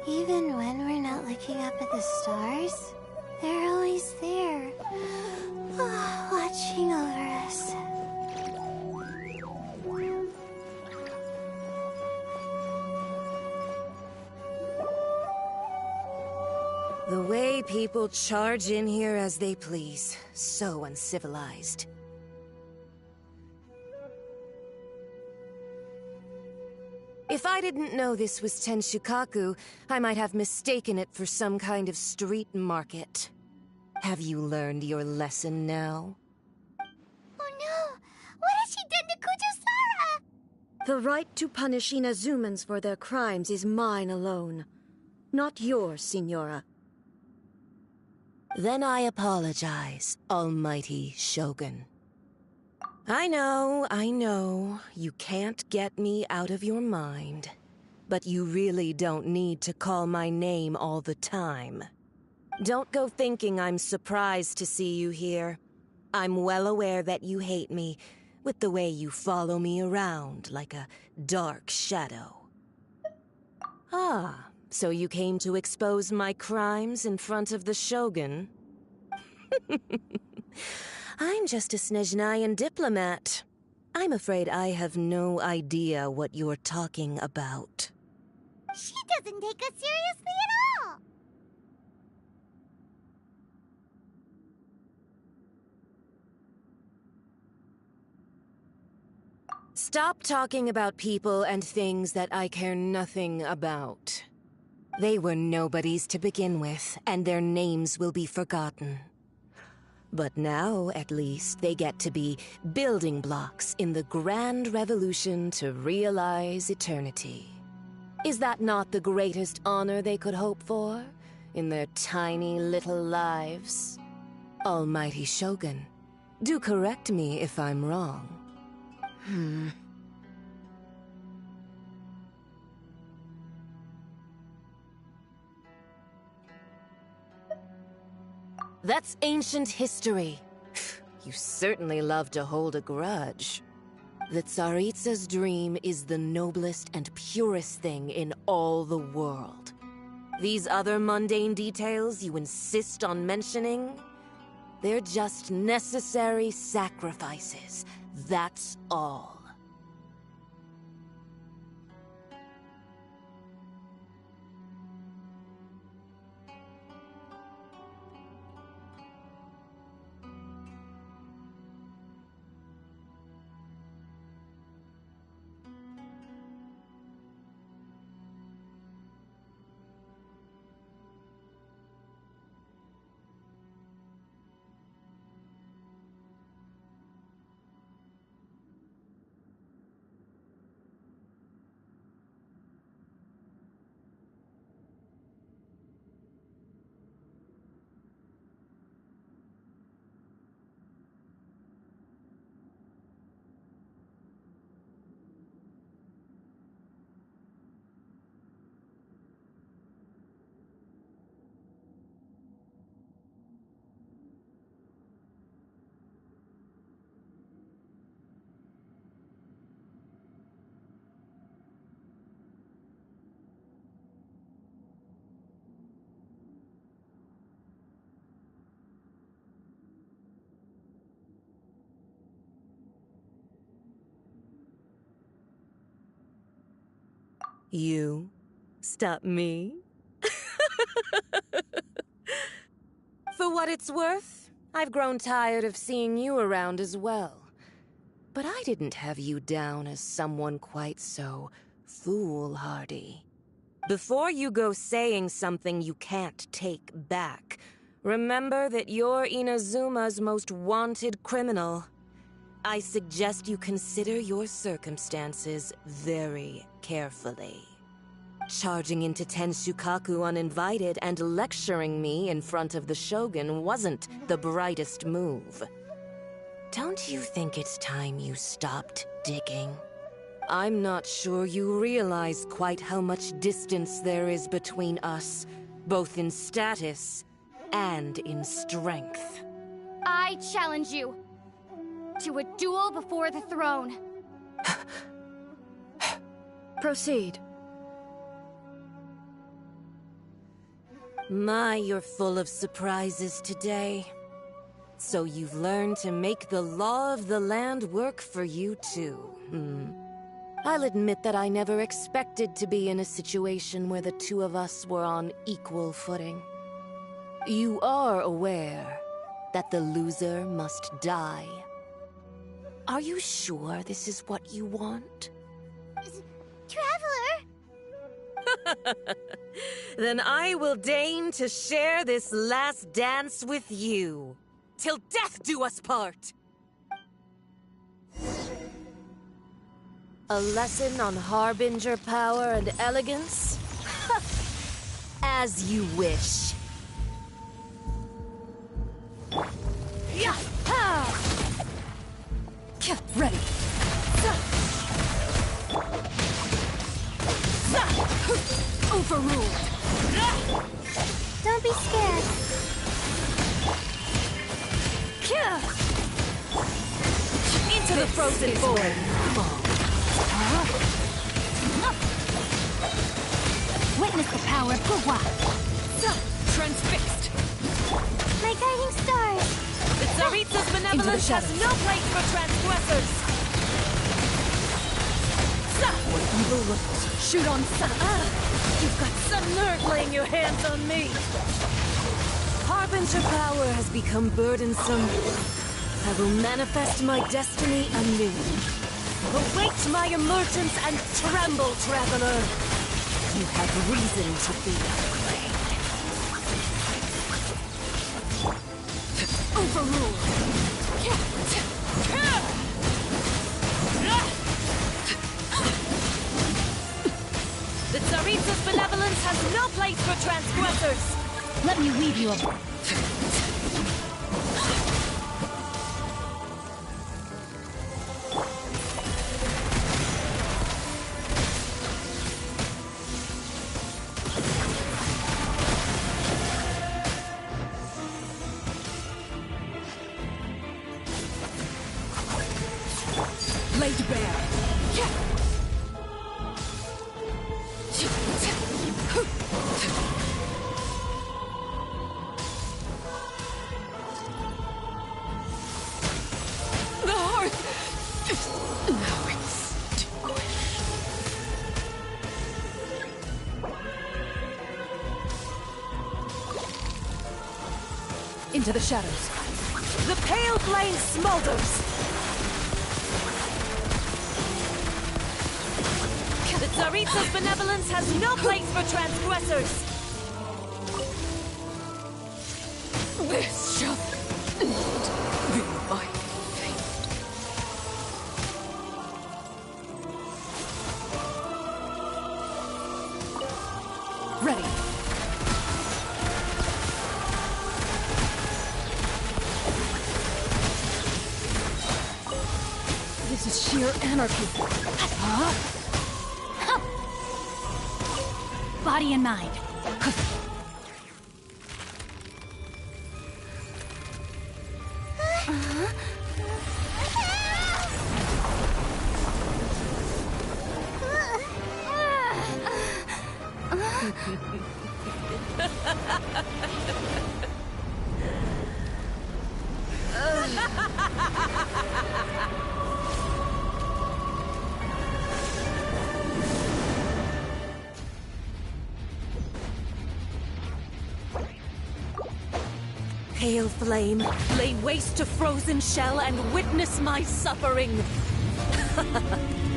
Even when we're not looking up at the stars, they're always there, watching over us. The way people charge in here as they please. So uncivilized. If I didn't know this was Tenshukaku, I might have mistaken it for some kind of street market. Have you learned your lesson now? Oh no! What has she done to Kujusara? The right to punish Inazumans for their crimes is mine alone. Not yours, Signora. Then I apologize, Almighty Shogun. I know, you can't get me out of your mind. But you really don't need to call my name all the time. Don't go thinking I'm surprised to see you here. I'm well aware that you hate me, with the way you follow me around like a dark shadow. Ah, so you came to expose my crimes in front of the Shogun? I'm just a Snezhnayan diplomat. I'm afraid I have no idea what you're talking about. She doesn't take us seriously at all! Stop talking about people and things that I care nothing about. They were nobodies to begin with, and their names will be forgotten. But now, at least, they get to be building blocks in the grand revolution to realize eternity. Is that not the greatest honor they could hope for in their tiny little lives? Almighty Shogun, do correct me if I'm wrong. That's ancient history. You certainly love to hold a grudge. The Tsaritsa's dream is the noblest and purest thing in all the world. These other mundane details you insist on mentioning, they're just necessary sacrifices. That's all. You stop me? For what it's worth, I've grown tired of seeing you around as well. But I didn't have you down as someone quite so foolhardy. Before you go saying something you can't take back, remember that you're Inazuma's most wanted criminal. I suggest you consider your circumstances very carefully. Charging into Tenshukaku uninvited and lecturing me in front of the Shogun wasn't the brightest move. Don't you think it's time you stopped digging? I'm not sure you realize quite how much distance there is between us, both in status and in strength. I challenge you to a duel before the throne. Proceed. My, you're full of surprises today. So you've learned to make the law of the land work for you too, I'll admit that I never expected to be in a situation where the two of us were on equal footing. You are aware that the loser must die. Are you sure this is what you want? Traveler! Then I will deign to share this last dance with you. Till death do us part! A lesson on Harbinger power and elegance? As you wish. Ready. Overruled. Don't be scared. Into the frozen void. Witness the power of Gua. Transfixed. My guiding stars. The Tsaritsa's benevolence has no place for transgressors. What evil looks. Shoot on sight. You've got some nerve laying your hands on me. Harbinger power has become burdensome. I will manifest my destiny anew. Await my emergence and tremble, traveler. You have reason to be afraid. Overruled. The Tsaritsa's benevolence has no place for transgressors. Let me weave you a... Laid bare. The hearth is now extinguished. Into the shadows. The pale flame smolders. The Tsaritsa's benevolence has no place for transgressors! This shall not be my fate. Ready. This is sheer anarchy. Huh? Body and mind. Pale flame, lay waste to frozen shell and witness my suffering.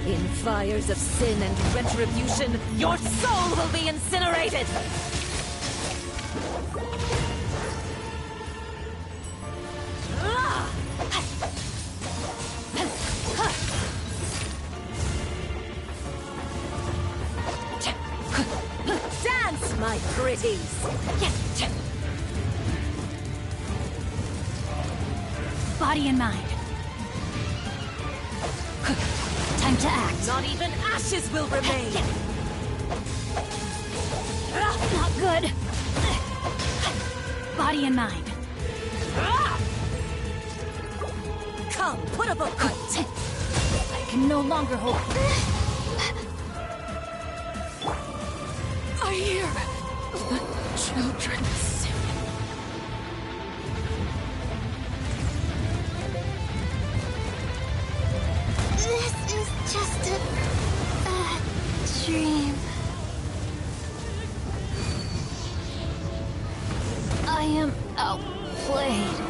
In fires of sin and retribution, your soul will be incinerated! Dance, my pretties! Body and mind. Time to act. Not even ashes will remain! Not good. Body and mind. Come, put up a fight! I can no longer hold... I hear children's. This is just a dream. I am outplayed.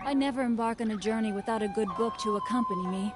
I never embark on a journey without a good book to accompany me.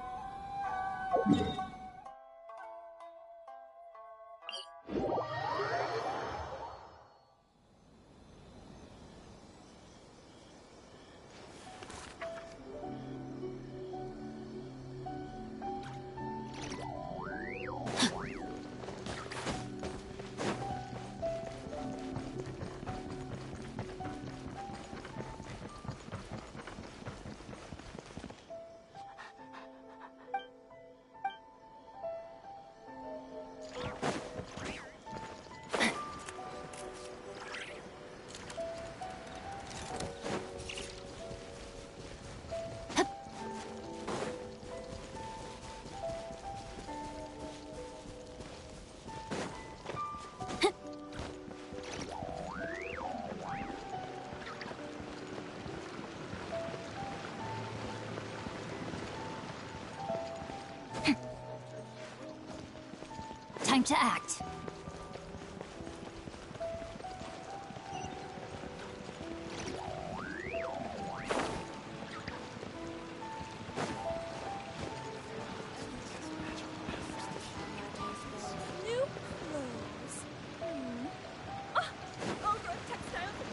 Time to act. New clothes. Over textiles.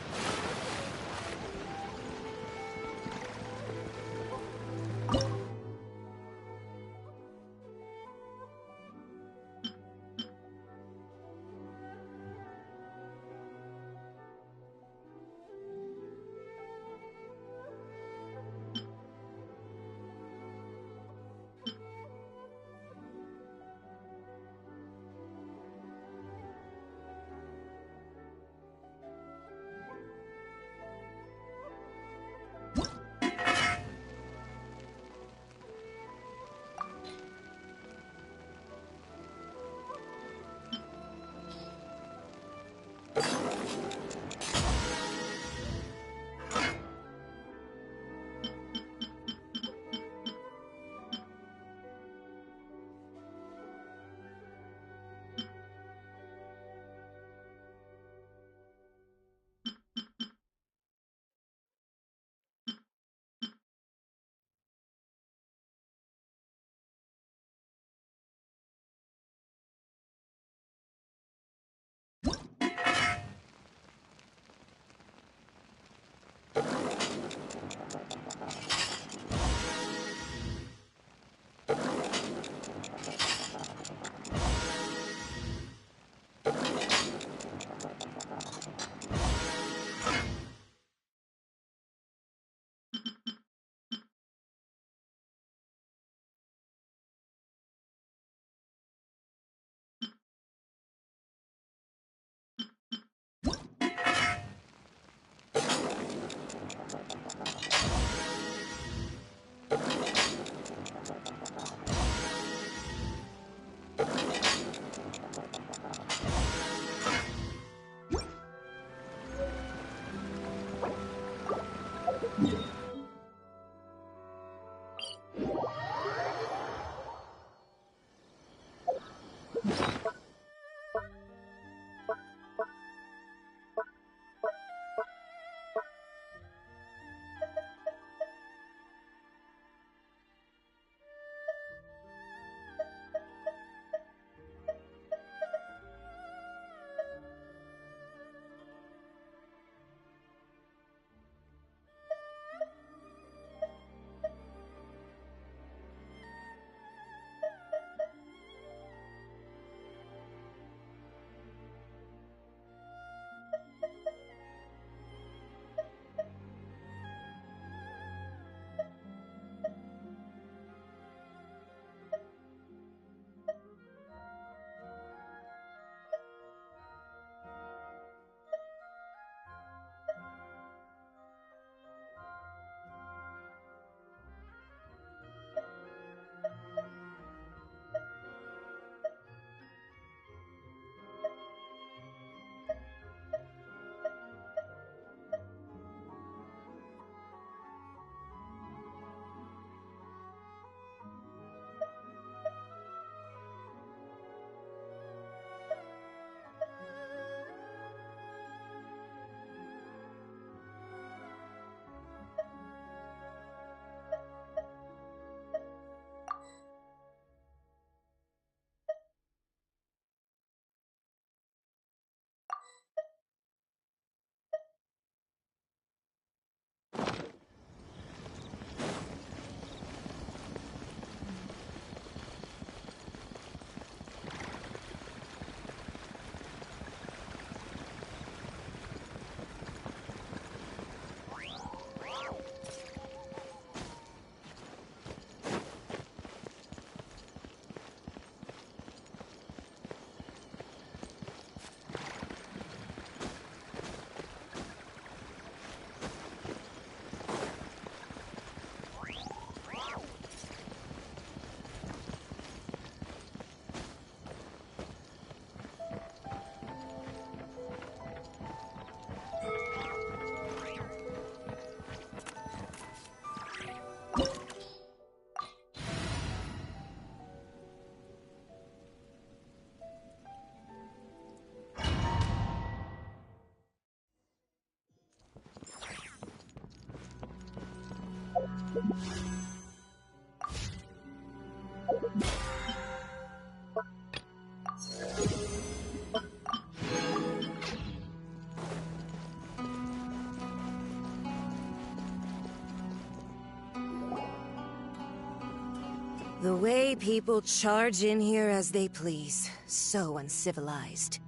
The way people charge in here as they please. So uncivilized.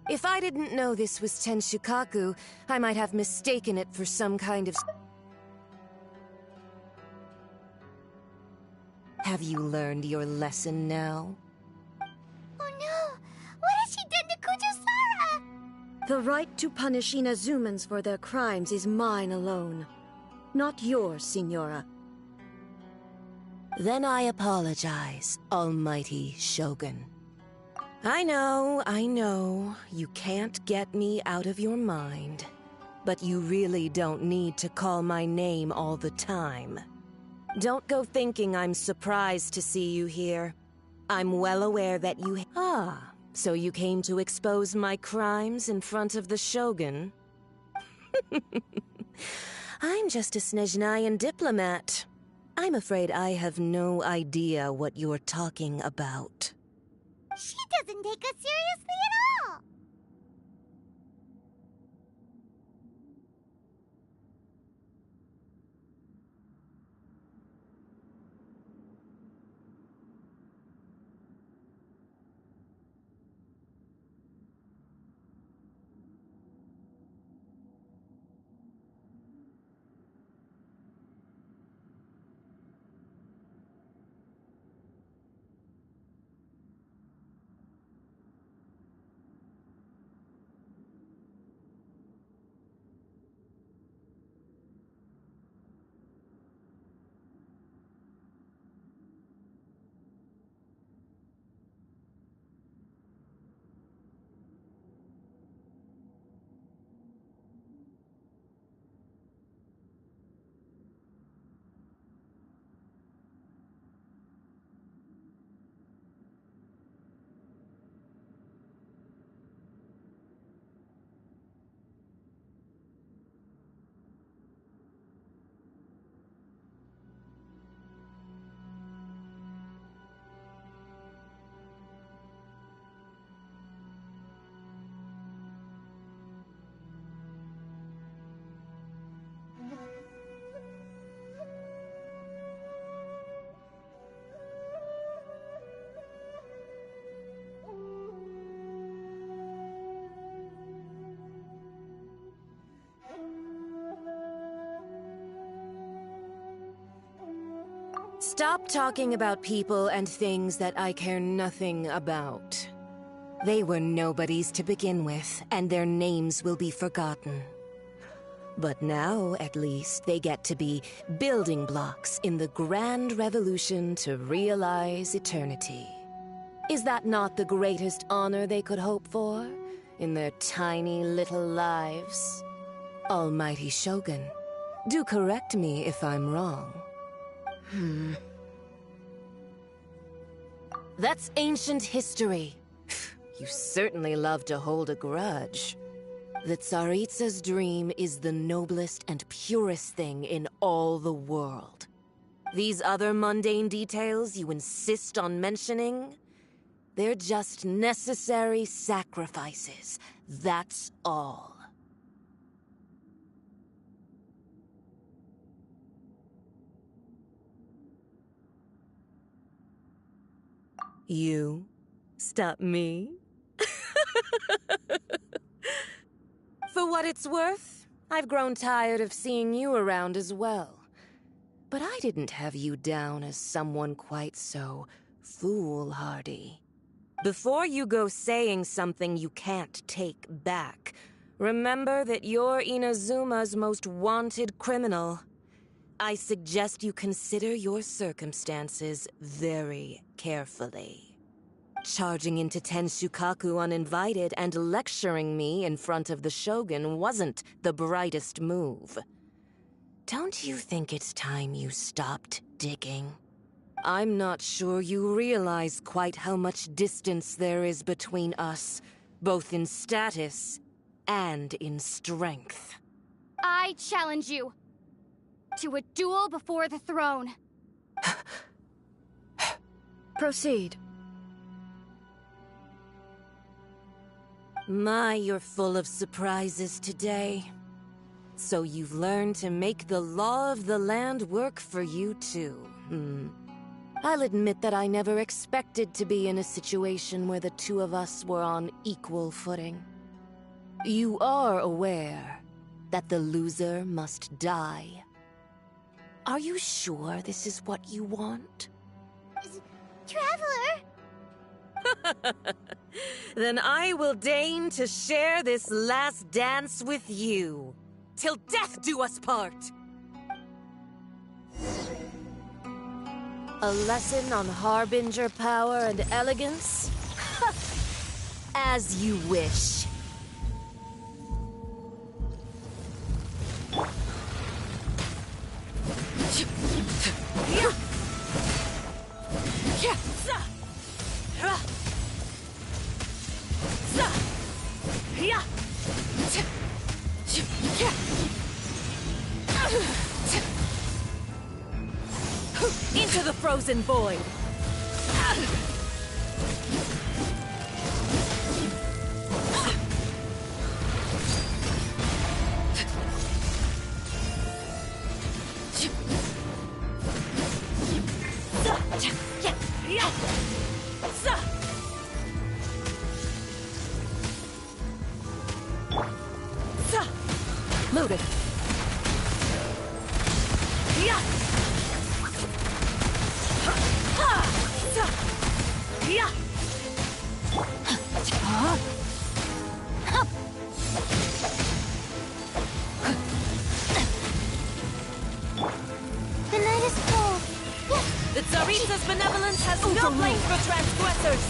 If I didn't know this was Tenshukaku, I might have mistaken it for some kind of... Have you learned your lesson now? Oh no! What has she done to Kujusara? The right to punish Inazumans for their crimes is mine alone. Not yours, Signora. Then I apologize, Almighty Shogun. I know, you can't get me out of your mind. But you really don't need to call my name all the time. Don't go thinking I'm surprised to see you here. I'm well aware that you... Ah, so you came to expose my crimes in front of the Shogun? I'm just a Snezhnayan diplomat. I'm afraid I have no idea what you're talking about. She doesn't take us seriously at all! Stop talking about people and things that I care nothing about. They were nobodies to begin with, and their names will be forgotten. But now, at least, they get to be building blocks in the grand revolution to realize eternity. Is that not the greatest honor they could hope for in their tiny little lives? Almighty Shogun, do correct me if I'm wrong. That's ancient history. You certainly love to hold a grudge. The Tsaritsa's dream is the noblest and purest thing in all the world. These other mundane details you insist on mentioning, they're just necessary sacrifices. That's all. You stop me? For what it's worth, I've grown tired of seeing you around as well. But I didn't have you down as someone quite so foolhardy. Before you go saying something you can't take back, remember that you're Inazuma's most wanted criminal. I suggest you consider your circumstances very carefully. Charging into Tenshukaku uninvited and lecturing me in front of the Shogun wasn't the brightest move. Don't you think it's time you stopped digging? I'm not sure you realize quite how much distance there is between us, both in status and in strength. I challenge you. To a duel before the throne. Proceed. My, you're full of surprises today. So you've learned to make the law of the land work for you too, I'll admit that I never expected to be in a situation where the two of us were on equal footing. You are aware that the loser must die. Are you sure this is what you want? Traveler! Then I will deign to share this last dance with you. Till death do us part! A lesson on Harbinger power and elegance? As you wish. Into the frozen void! Loaded. The night is cold. The Tsaritsa's benevolence has no place for transgressors!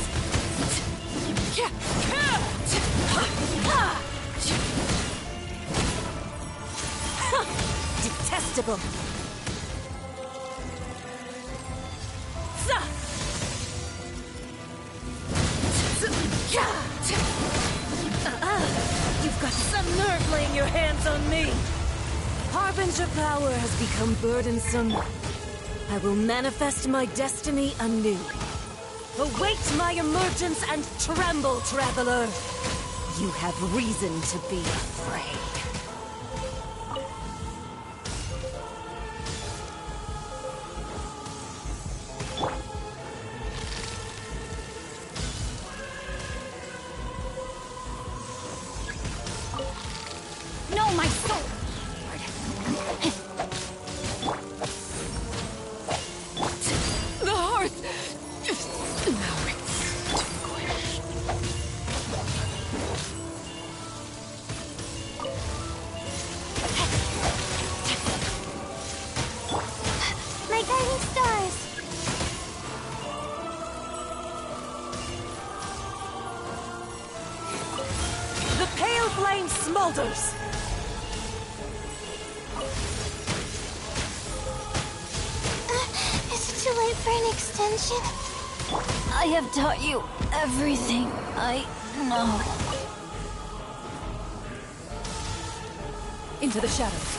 Detestable! You've got some nerve laying your hands on me! Harbinger power has become burdensome. I will manifest my destiny anew. Await my emergence and tremble, traveler! You have reason to be afraid. No, my soul! The hearth is now extinguished. My guiding stars. The pale flame smolders! Is it too late for an extension? I have taught you everything I know. Into the shadows.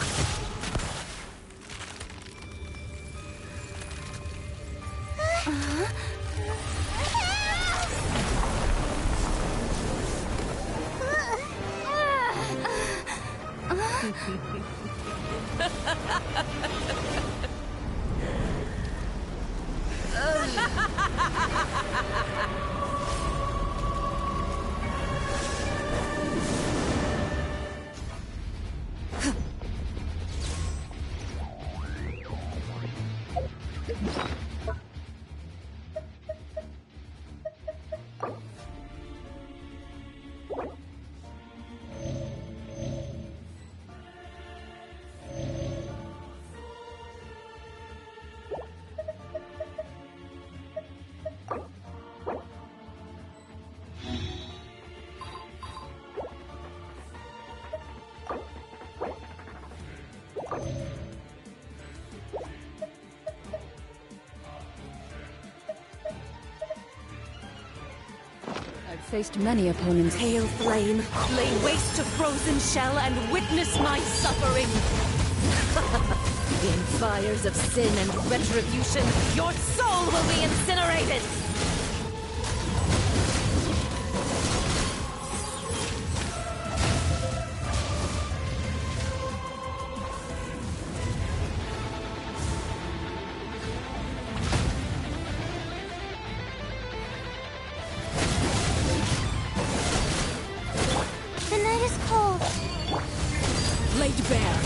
I've faced many opponents. Pale flame, lay waste to frozen shell and witness my suffering! In fires of sin and retribution, your soul will be incinerated! The night is cold. Laid bare.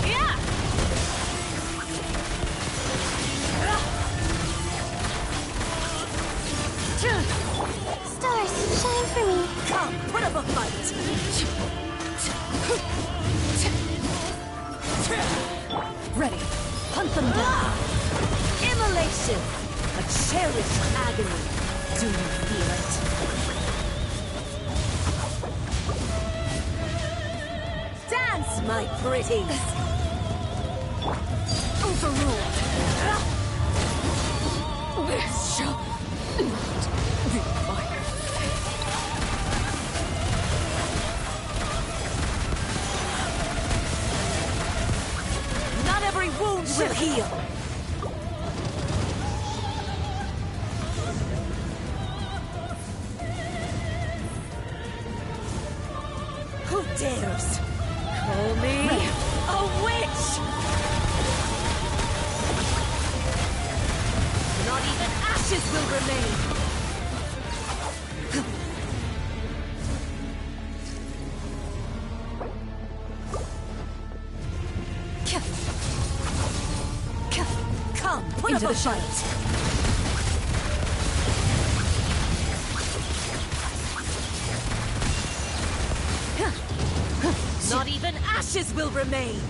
Yeah! Stars, shine for me. Come, put up a fight! Ready. Hunt them down. Immolation! A cherished agony. Do you feel it? Dance, my pretties! Overruled! This shall not be my fate. Not every wound will heal! Who dares? Call me a witch! Not even ashes will remain! Come, put into the fight! Not even ashes will remain!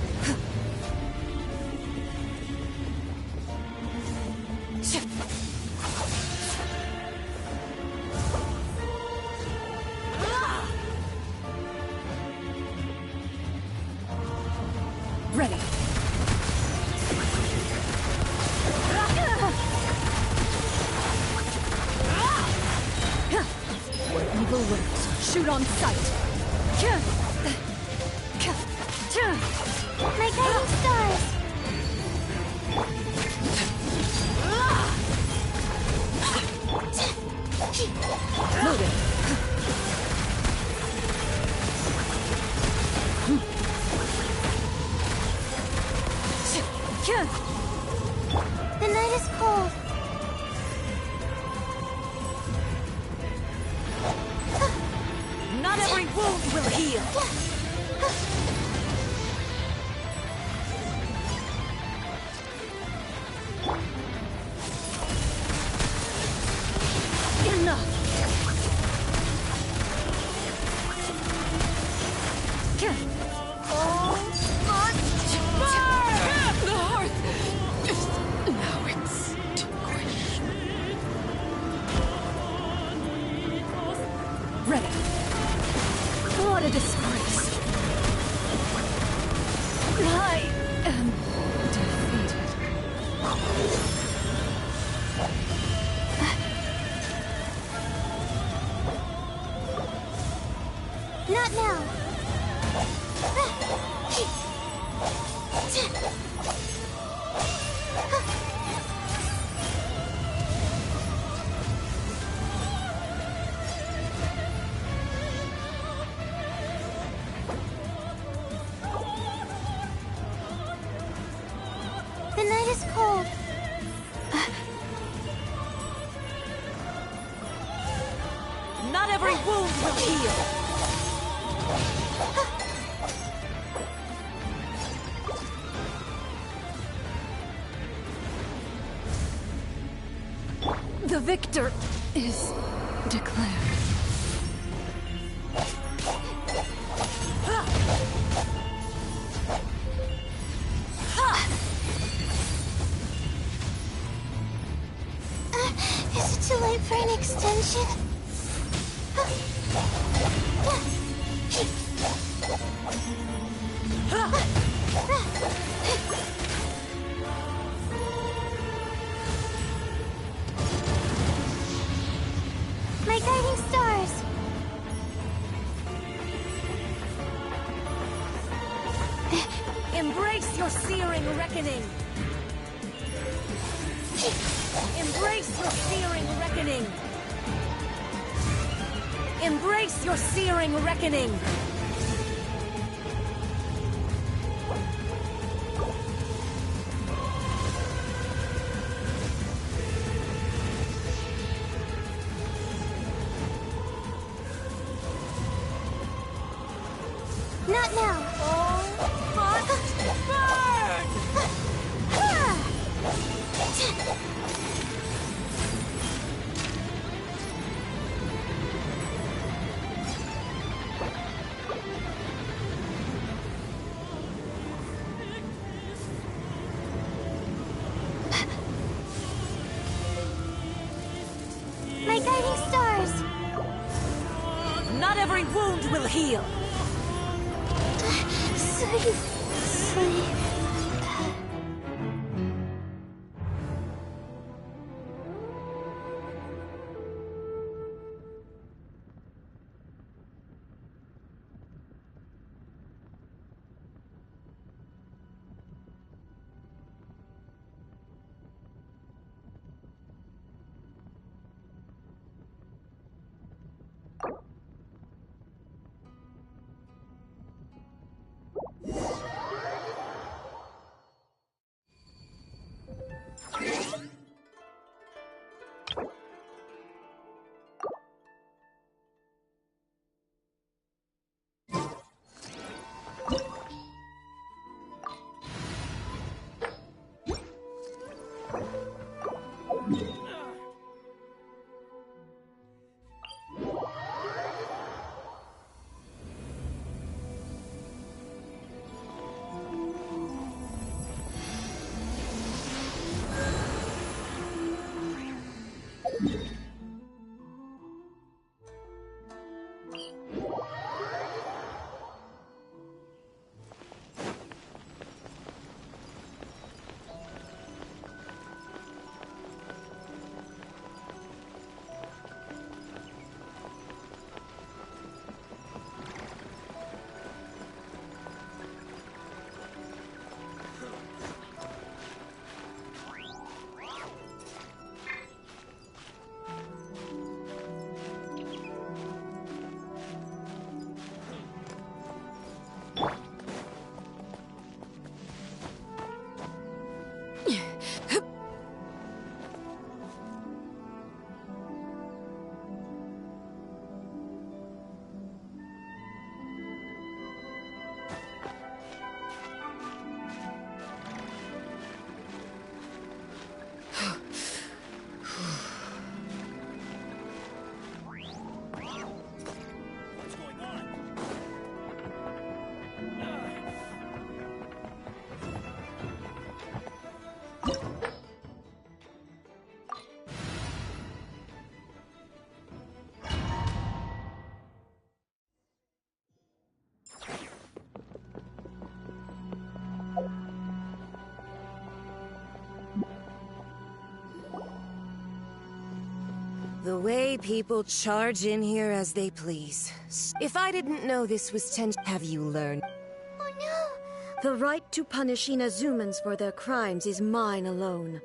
Ready. Where evil lurks, shoot on sight! My guiding stars. Loaded. The night is cold. Not every wound will heal! Enough! The hearth is now extinguished. Ready. What a disgrace. I am defeated. Not now. The night is cold. Not every wound will heal. The victor is declared. Is it too late for an extension? My guiding stars. searing reckoning! Embrace your searing reckoning! Embrace your searing reckoning! Not now. My guiding stars. Not every wound will heal. Sleep. The way people charge in here as they please. If I didn't know this was have you learned? Oh no! The right to punish Inazumans for their crimes is mine alone.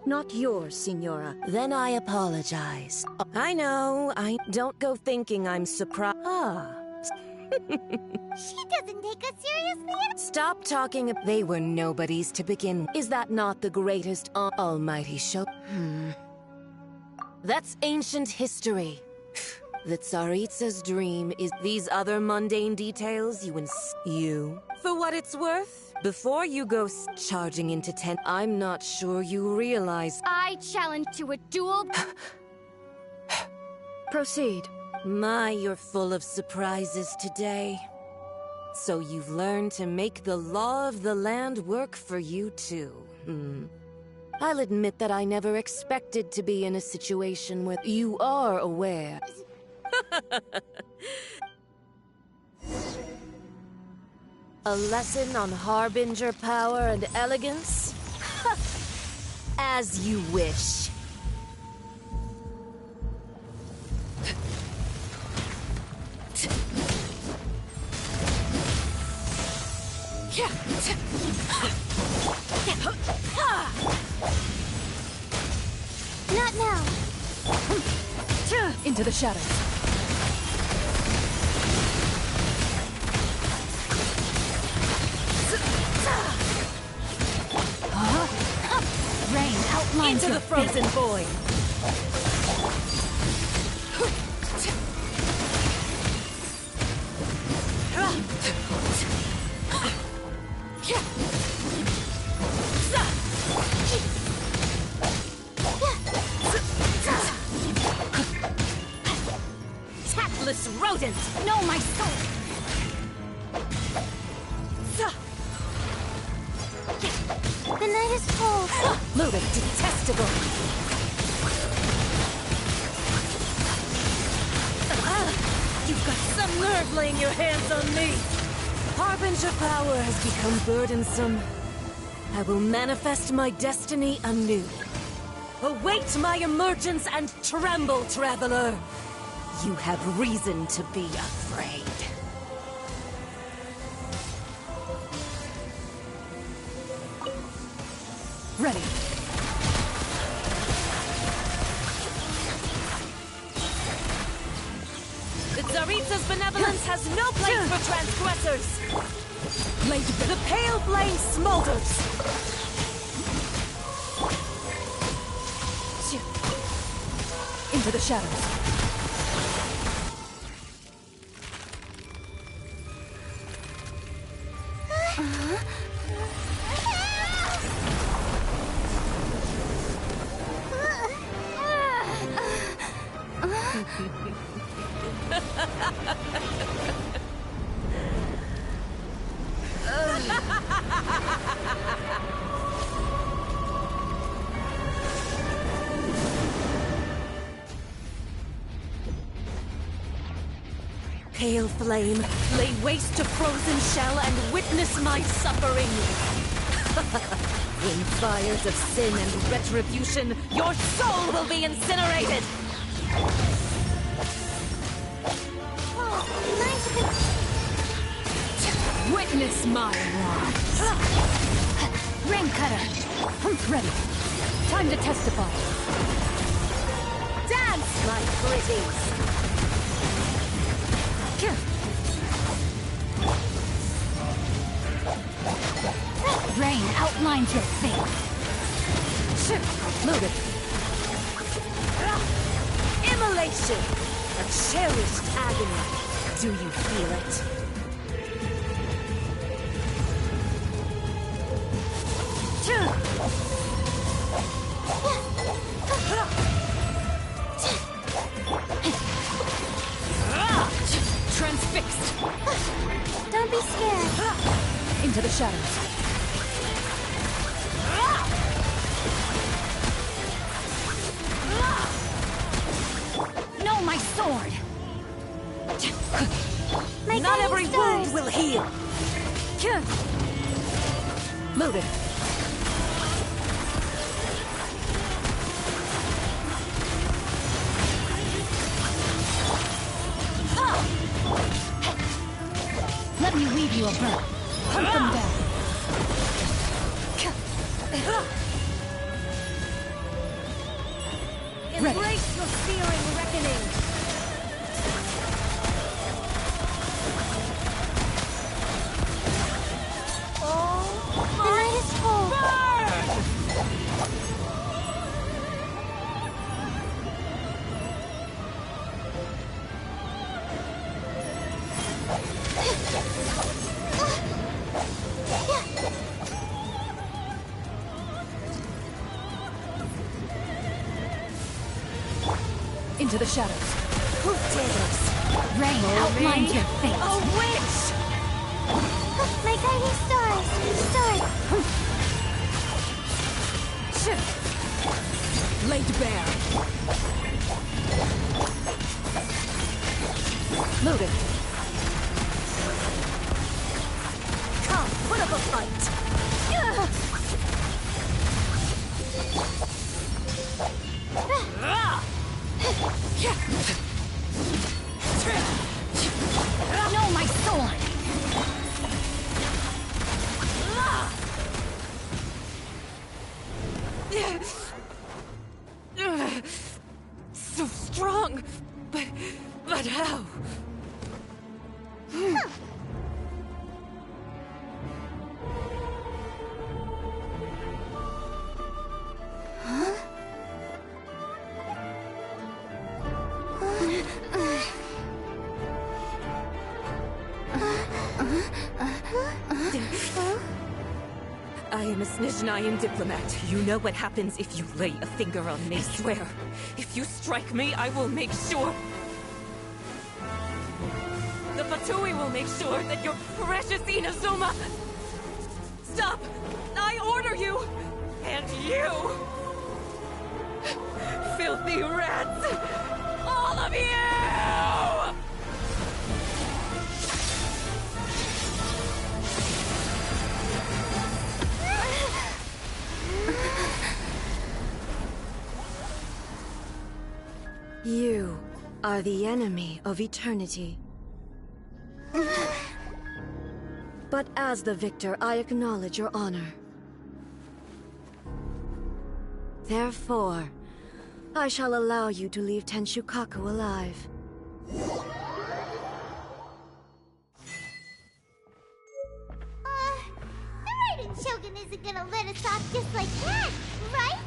Not yours, Signora. Then I apologize. I know, don't go thinking I'm surprised. She doesn't take us seriously. Stop talking. They were nobodies to begin. Is that not the greatest almighty show? That's ancient history. The Tsaritsa's dream is these other mundane details you. For what it's worth, before you go charging into I'm not sure you realize. I challenge to a duel. Proceed. My, you're full of surprises today. So you've learned to make the law of the land work for you too. I'll admit that I never expected to be in a situation where you are aware. A lesson on Harbinger power and elegance? As you wish. What now? Into the shadows. Rain outlines Into the frozen void. Tactless rodent! No, my soul! The night is cold. Loaded, detestable! You've got some nerve laying your hands on me! Harbinger power has become burdensome. I will manifest my destiny anew. Await my emergence and tremble, traveler! You have reason to be afraid. Ready. The Tsaritsa's benevolence has no place for transgressors! The pale flame smolders! Into the shadows. Pale flame, lay waste to frozen shell and witness my suffering. In fires of sin and retribution, your soul will be incinerated! Witness my wrath. Ring cutter. Ready. Time to testify. Dance, my pretties! Rain outlines your fate. Loaded. Immolation! A cherished agony. Do you feel it? Transfixed. Don't be scared. Into the shadows. No, my sword. My Not guiding every stars. wound will heal! Loaded. Let me weave you a bow. Hunt them down. Embrace your searing reckoning! The night is cold. Into the shadows. Who dares? Rain outlines your fate. A witch! My guiding stars. Stars. Laid bare. Loaded. Come, put up a fight! No, my sword. strong, but how? I am a Snezhnayan diplomat. You know what happens if you lay a finger on me. I swear, if you strike me, I will make sure... The Fatui will make sure that your precious Inazuma... Stop! I order you! And you! Filthy rats! All of you! You are the enemy of eternity. But as the victor, I acknowledge your honor. Therefore, I shall allow you to leave Tenshukaku alive. The Raiden Shogun isn't gonna let us off just like that, right?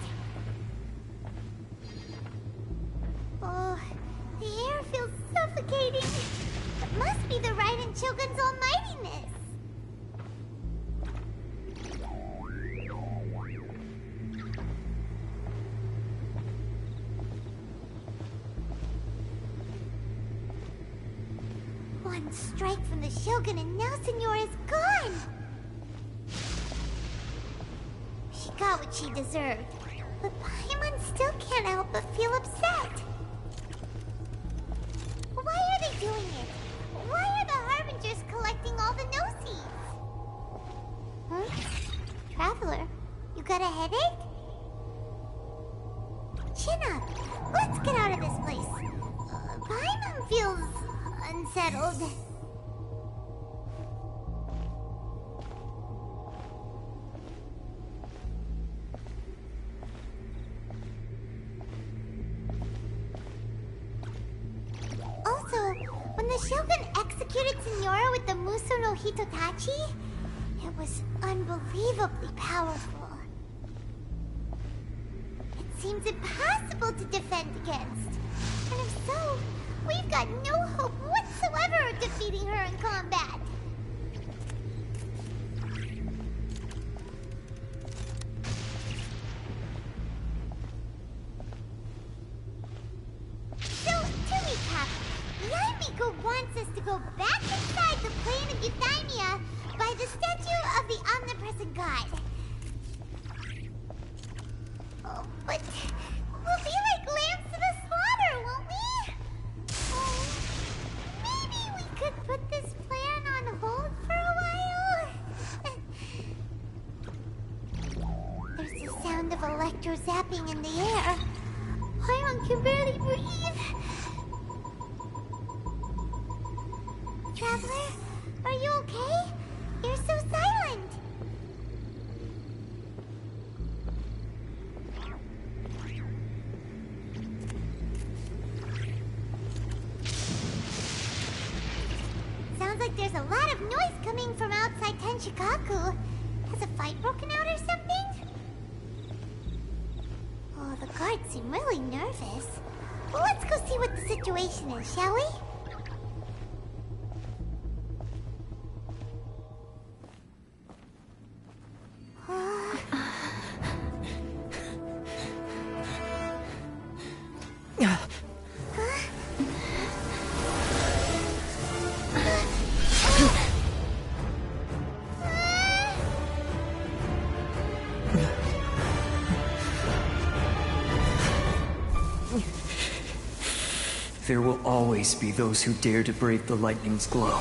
Oh, the air feels suffocating. It must be the Raiden Shogun's almightiness. One strike from the Shogun and now Senora is gone! She got what she deserved, but Paimon still can't help but feel upset. Why are they doing it? Why are the Harbingers collecting all the no-seeds? Huh? Traveler, you got a headache? Chin up. Let's get out of this place. Paimon feels... unsettled. Also, when the Shogun executed Senora with the Muso no Hitotachi, it was unbelievably powerful. It seems impossible to defend against. And if so, we've got no hope whatsoever of defeating her in combat. So, to recap, Yaimiko wants us to go back inside the plane of Euthymia by the statue of the omnipresent god. Oh, but we'll be like lambs to the slaughter, won't we? Oh, maybe we could put this plan on hold for a while? There's the sound of electro zapping in the air. Paimon can barely breathe. Traveler, are you okay? You're so silent. Sounds like there's a lot of noise coming from outside Tenshukaku. Has a fight broken out or something? Oh, the guards seem really nervous. Well, let's go see what the situation is, shall we? There will always be those who dare to brave the lightning's glow.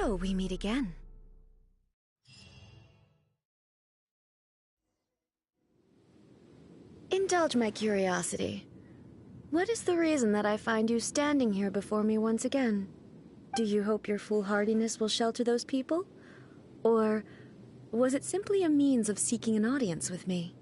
So, we meet again. Indulge my curiosity. What is the reason that I find you standing here before me once again? Do you hope your foolhardiness will shelter those people? Or was it simply a means of seeking an audience with me?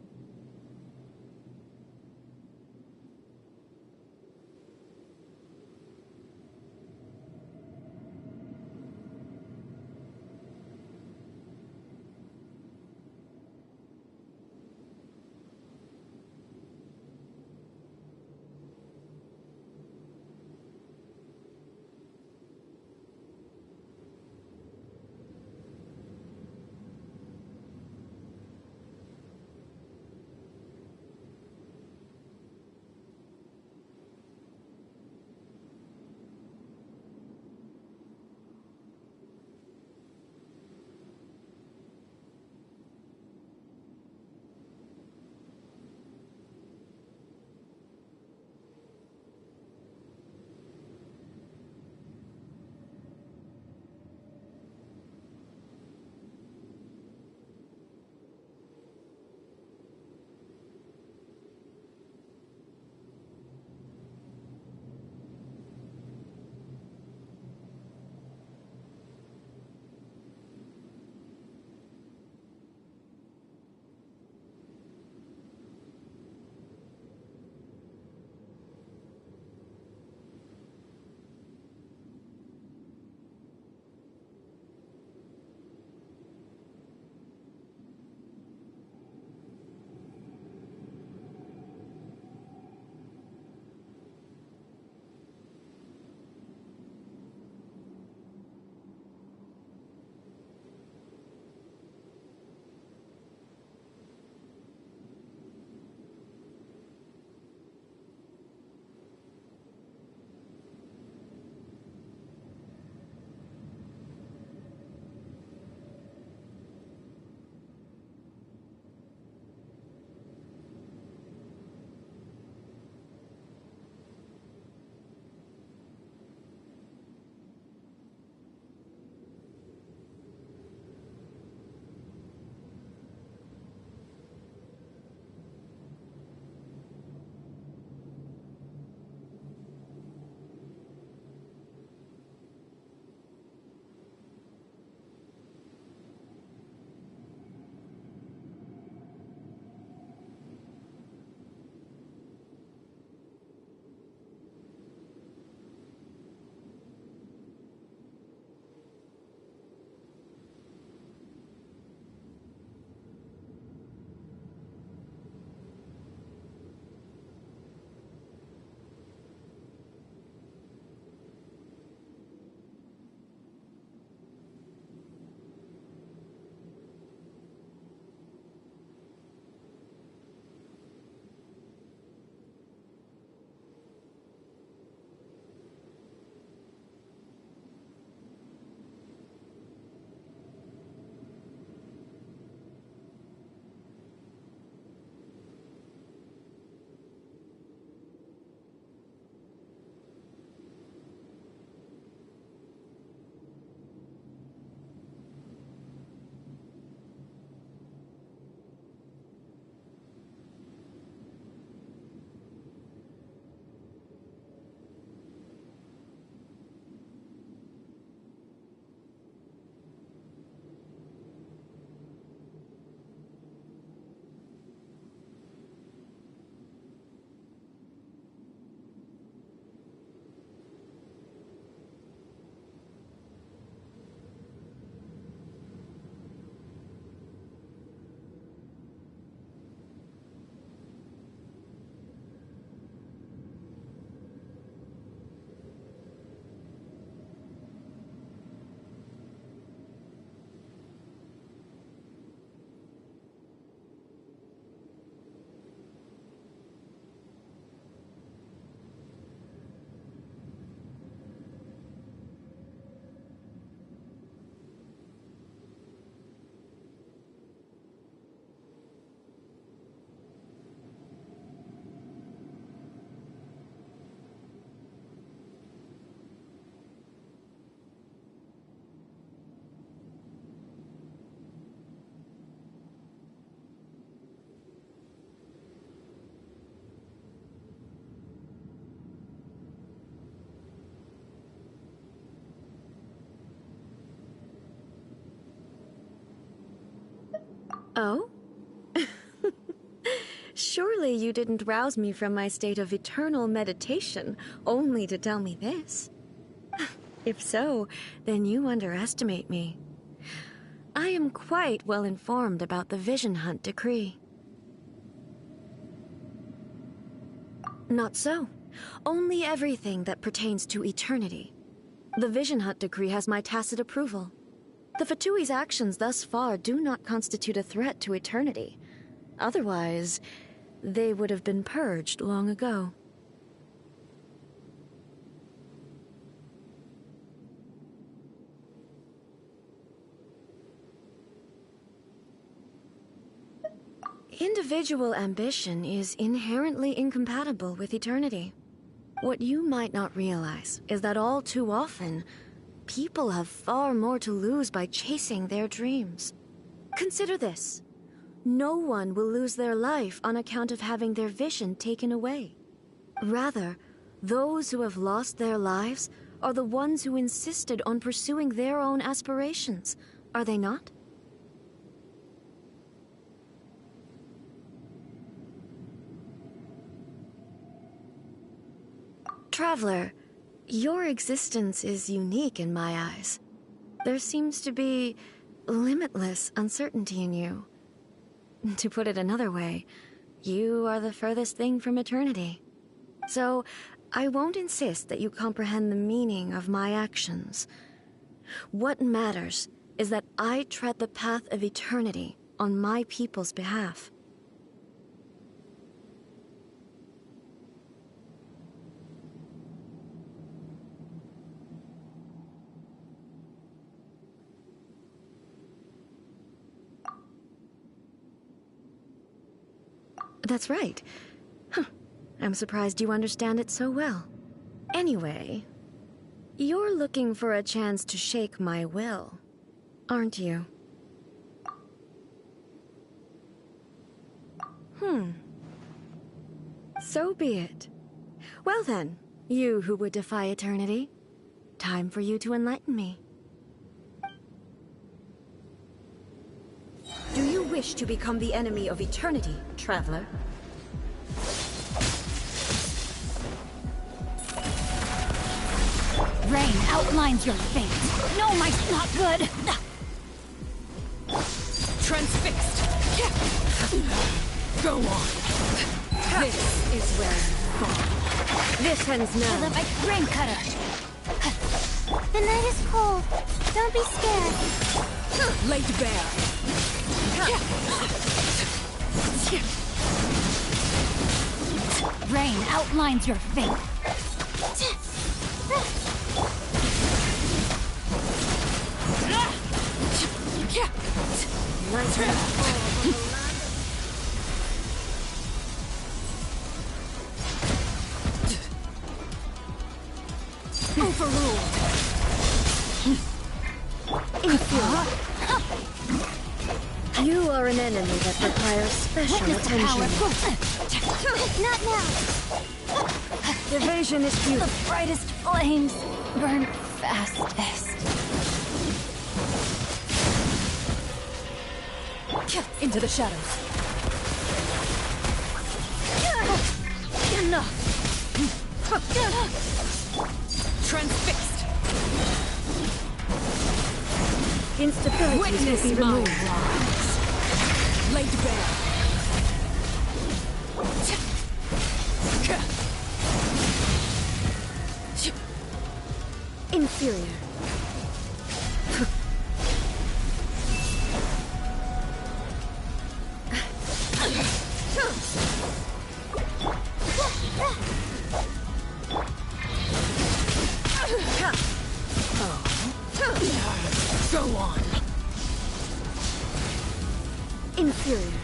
Oh? Surely you didn't rouse me from my state of eternal meditation only to tell me this. If so, then you underestimate me. I am quite well informed about the Vision Hunt decree. Not so. Only everything that pertains to eternity. The Vision Hunt decree has my tacit approval. The Fatui's actions thus far do not constitute a threat to eternity. Otherwise, they would have been purged long ago. Individual ambition is inherently incompatible with eternity. What you might not realize is that all too often, people have far more to lose by chasing their dreams. Consider this. No one will lose their life on account of having their vision taken away. Rather, those who have lost their lives are the ones who insisted on pursuing their own aspirations, are they not? Traveler, your existence is unique in my eyes. There seems to be limitless uncertainty in you. To put it another way, you are the furthest thing from eternity. So, I won't insist that you comprehend the meaning of my actions. What matters is that I tread the path of eternity on my people's behalf. That's right. Huh. I'm surprised you understand it so well. Anyway, you're looking for a chance to shake my will, aren't you? So be it. Well then, you who would defy eternity, time for you to enlighten me. Do you wish to become the enemy of eternity, traveler? Rain outlines your fate. No, might's not good. Transfixed! Go on! This is where you fall. This ends I now. love my rain cutter. The night is cold. Don't be scared. Laid bare. Rain outlines your fate. Overruled. You are an enemy that requires special Witness the attention. power. Not now. Evasion is futile. The brightest flames burn fastest. Into the shadows. Enough. Transfixed. Instabilities Witness will be my removed. rise. Laid bare. Inferior. Go on. Inferior.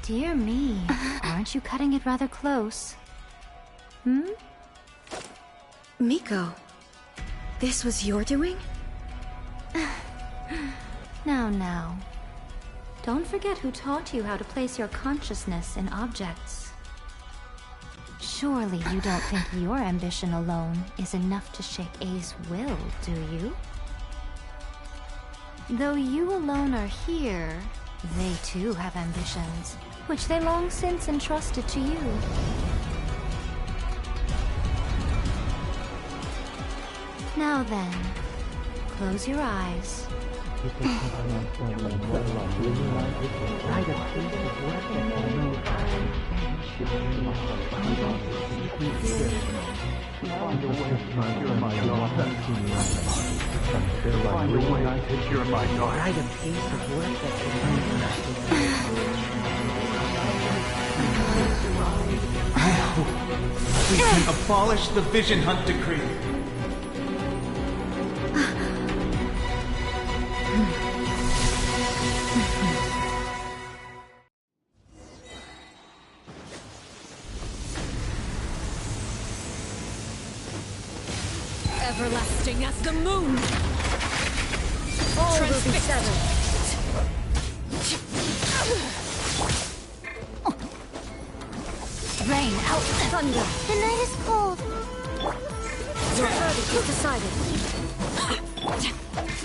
Dear me, aren't you cutting it rather close? Miko, this was your doing? Now. Don't forget who taught you how to place your consciousness in objects. Surely you don't think your ambition alone is enough to shake A's will, do you? Though you alone are here, they too have ambitions, which they long since entrusted to you. Now then, close your eyes. We can abolish the Vision Hunt Decree. Everlasting as the moon! All will be severed. Rain out! Thunder! The night is cold. Your verdict is decided.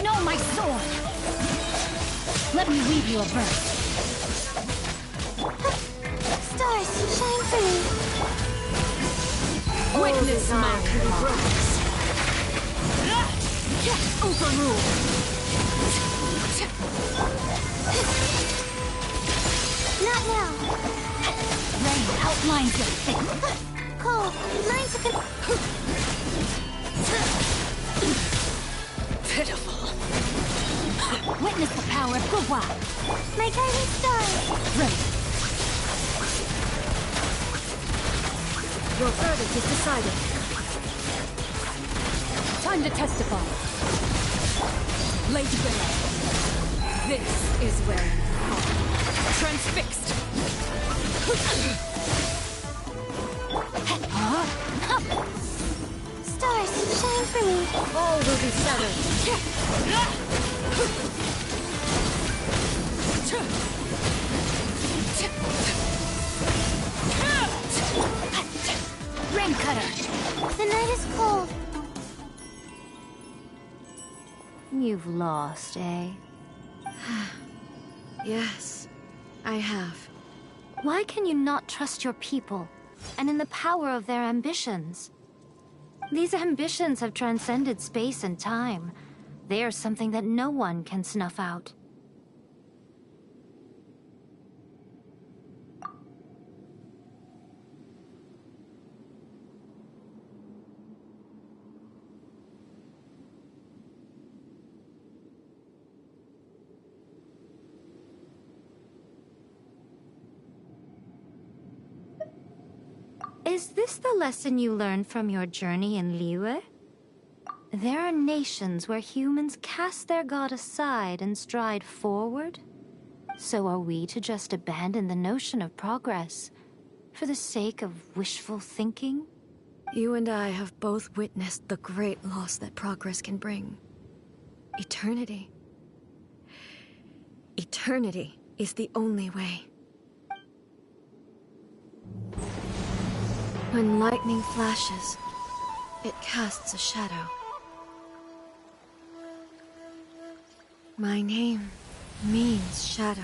No, my sword! Let me weave you a verse. Stars, shine for me. Witness my progress. overrule! Not now. Rain outlines your fate. Cold. Mine's a good... Pitiful. Witness the power of Gua. My guiding star. Ready. Your verdict is decided. Time to testify. Lady Bella. This is where you fall. Transfixed. Stars, shine for me. All will be severed. Rain cutter. The night is cold. You've lost, eh? Yes, I have. Why can you not trust your people, and in the power of their ambitions? These ambitions have transcended space and time. They are something that no one can snuff out. Is this the lesson you learned from your journey in Liyue? There are nations where humans cast their god aside and stride forward. So are we to just abandon the notion of progress for the sake of wishful thinking? You and I have both witnessed the great loss that progress can bring. Eternity. Eternity is the only way. When lightning flashes, it casts a shadow. My name means shadow.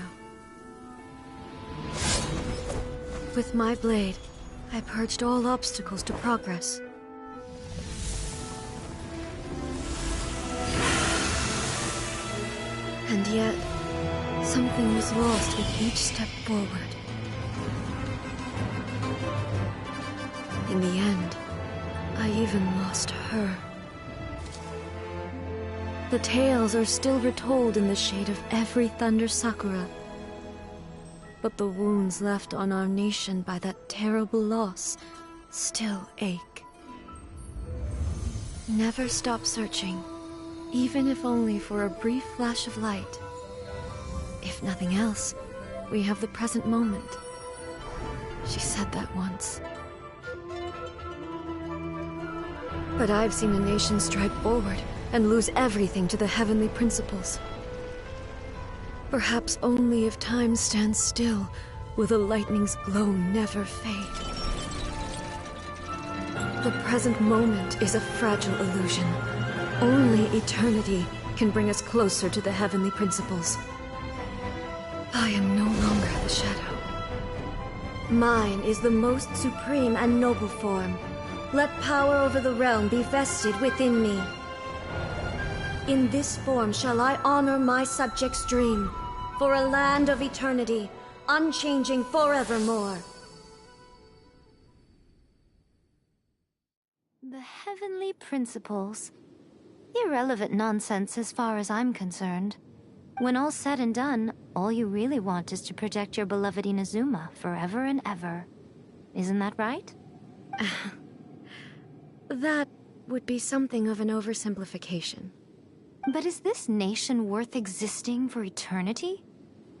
With my blade, I purged all obstacles to progress. And yet, something was lost with each step forward. In the end, I even lost her. The tales are still retold in the shade of every Thunder Sakura. But the wounds left on our nation by that terrible loss still ache. Never stop searching, even if only for a brief flash of light. If nothing else, we have the present moment. She said that once. But I've seen a nation stride forward and lose everything to the heavenly principles. Perhaps only if time stands still will the lightning's glow never fade. The present moment is a fragile illusion. Only eternity can bring us closer to the heavenly principles. I am no longer the shadow. Mine is the most supreme and noble form. Let power over the realm be vested within me. In this form shall I honor my subjects' dream, for a land of eternity, unchanging forevermore. The heavenly principles. Irrelevant nonsense as far as I'm concerned. When all's said and done, all you really want is to protect your beloved Inazuma forever and ever. Isn't that right? That would be something of an oversimplification. But is this nation worth existing for eternity?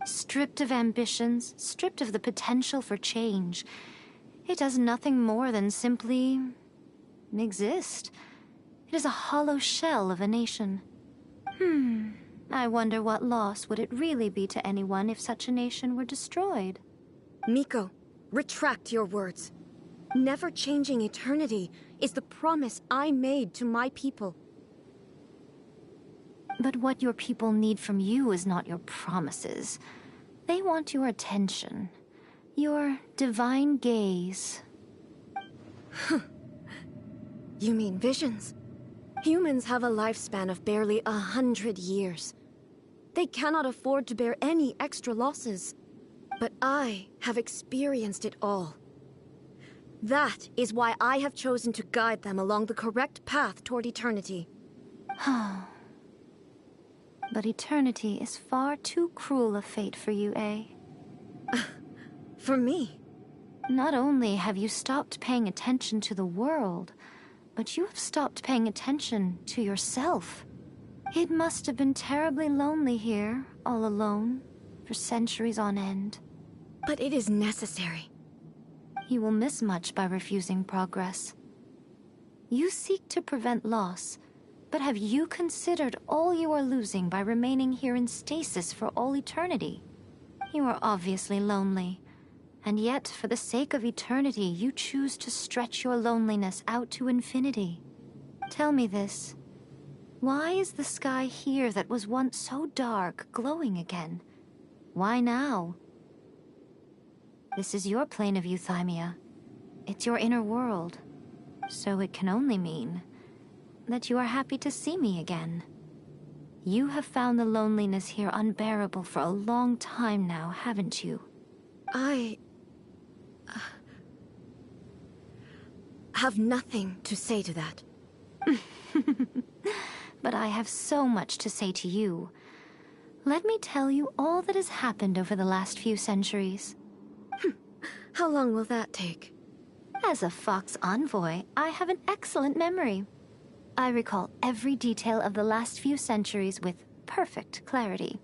Stripped of ambitions, stripped of the potential for change. It does nothing more than simply exist. It is a hollow shell of a nation. I wonder what loss would it really be to anyone if such a nation were destroyed? Miko, retract your words. Never changing eternity is the promise I made to my people. But what your people need from you is not your promises. They want your attention. Your divine gaze. You mean visions? Humans have a lifespan of barely 100 years. They cannot afford to bear any extra losses. But I have experienced it all. That is why I have chosen to guide them along the correct path toward eternity. But eternity is far too cruel a fate for you, eh? For me? Not only have you stopped paying attention to the world, but you have stopped paying attention to yourself. It must have been terribly lonely here, all alone, for centuries on end. But it is necessary. You will miss much by refusing progress. You seek to prevent loss, but have you considered all you are losing by remaining here in stasis for all eternity? You are obviously lonely, and yet for the sake of eternity you choose to stretch your loneliness out to infinity. Tell me this. Why is the sky here that was once so dark glowing again? Why now? This is your plane of euthymia. It's your inner world. So it can only mean that you are happy to see me again. You have found the loneliness here unbearable for a long time now, haven't you? I have nothing to say to that. But I have so much to say to you. Let me tell you all that has happened over the last few centuries. How long will that take? As a Fox envoy, I have an excellent memory. I recall every detail of the last few centuries with perfect clarity.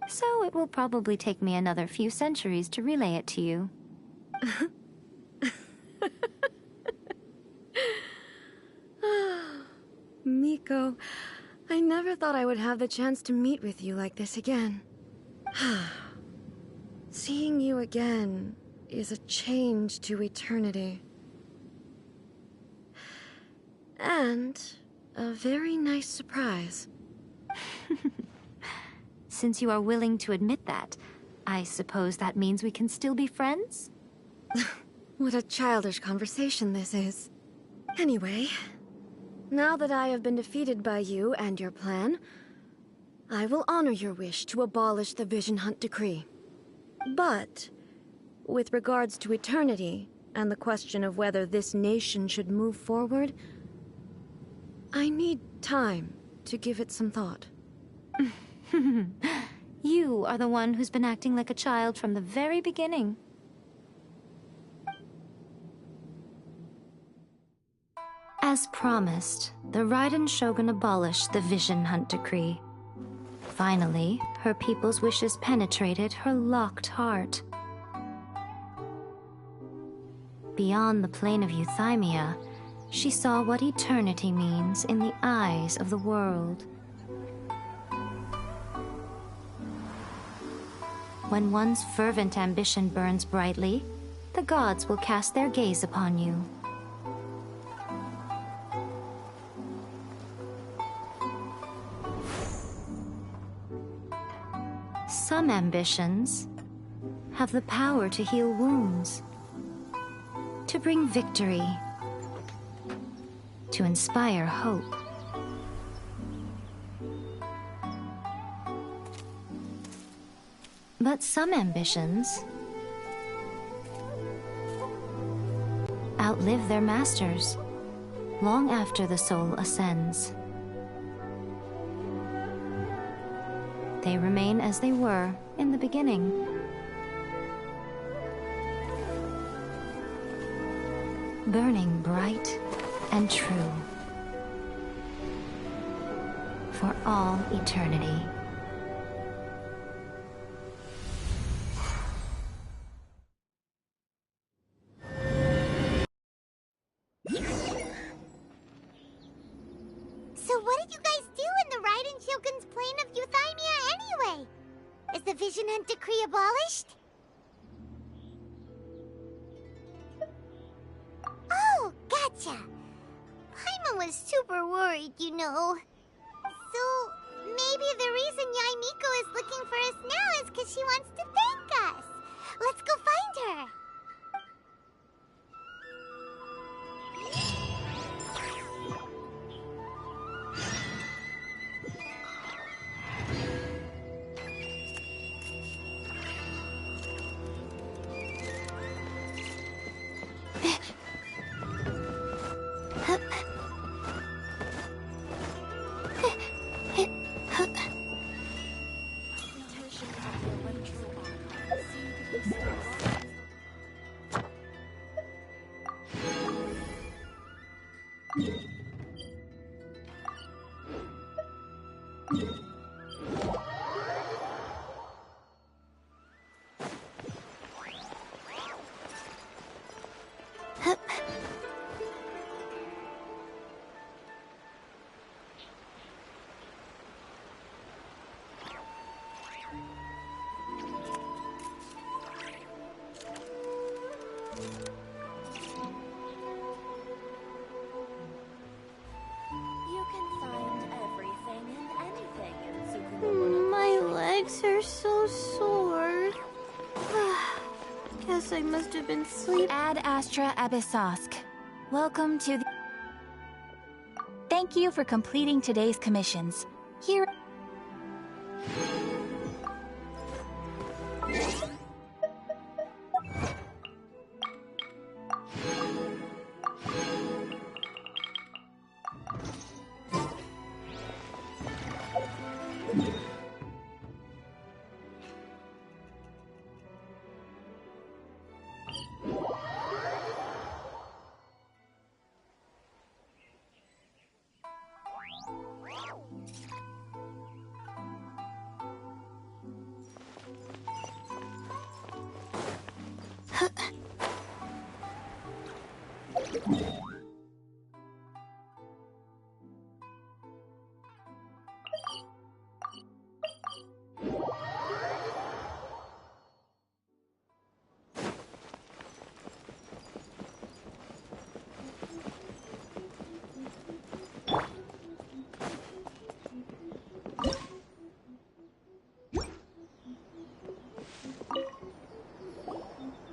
So it will probably take me another few centuries to relay it to you. Miko, I never thought I would have the chance to meet with you like this again. Seeing you again is a change to eternity. And a very nice surprise. Since you are willing to admit that, I suppose that means we can still be friends? What a childish conversation this is. Anyway, now that I have been defeated by you and your plan, I will honor your wish to abolish the Vision Hunt Decree. But, with regards to eternity, and the question of whether this nation should move forward, I need time to give it some thought. You are the one who's been acting like a child from the very beginning. As promised, the Raiden Shogun abolished the Vision Hunt Decree. Finally, her people's wishes penetrated her locked heart. Beyond the plane of euthymia, she saw what eternity means in the eyes of the world. When one's fervent ambition burns brightly, the gods will cast their gaze upon you. Some ambitions have the power to heal wounds, to bring victory, to inspire hope. But some ambitions outlive their masters long after the soul ascends. They remain as they were in the beginning. Burning bright and true for all eternity. So what did you guys do in the Raiden Shogun's plane of Euthymia anyway? Is the Vision Hunt decree abolished? Oh, gotcha. Paimon was super worried, you know. So, maybe the reason Yae Miko is looking for us now is because she wants to thank us. Let's go find her. My legs are so sore. Guess I must have been sleeping. Ad Astra Abyssosk. Welcome to the... Thank you for completing today's commissions. Here...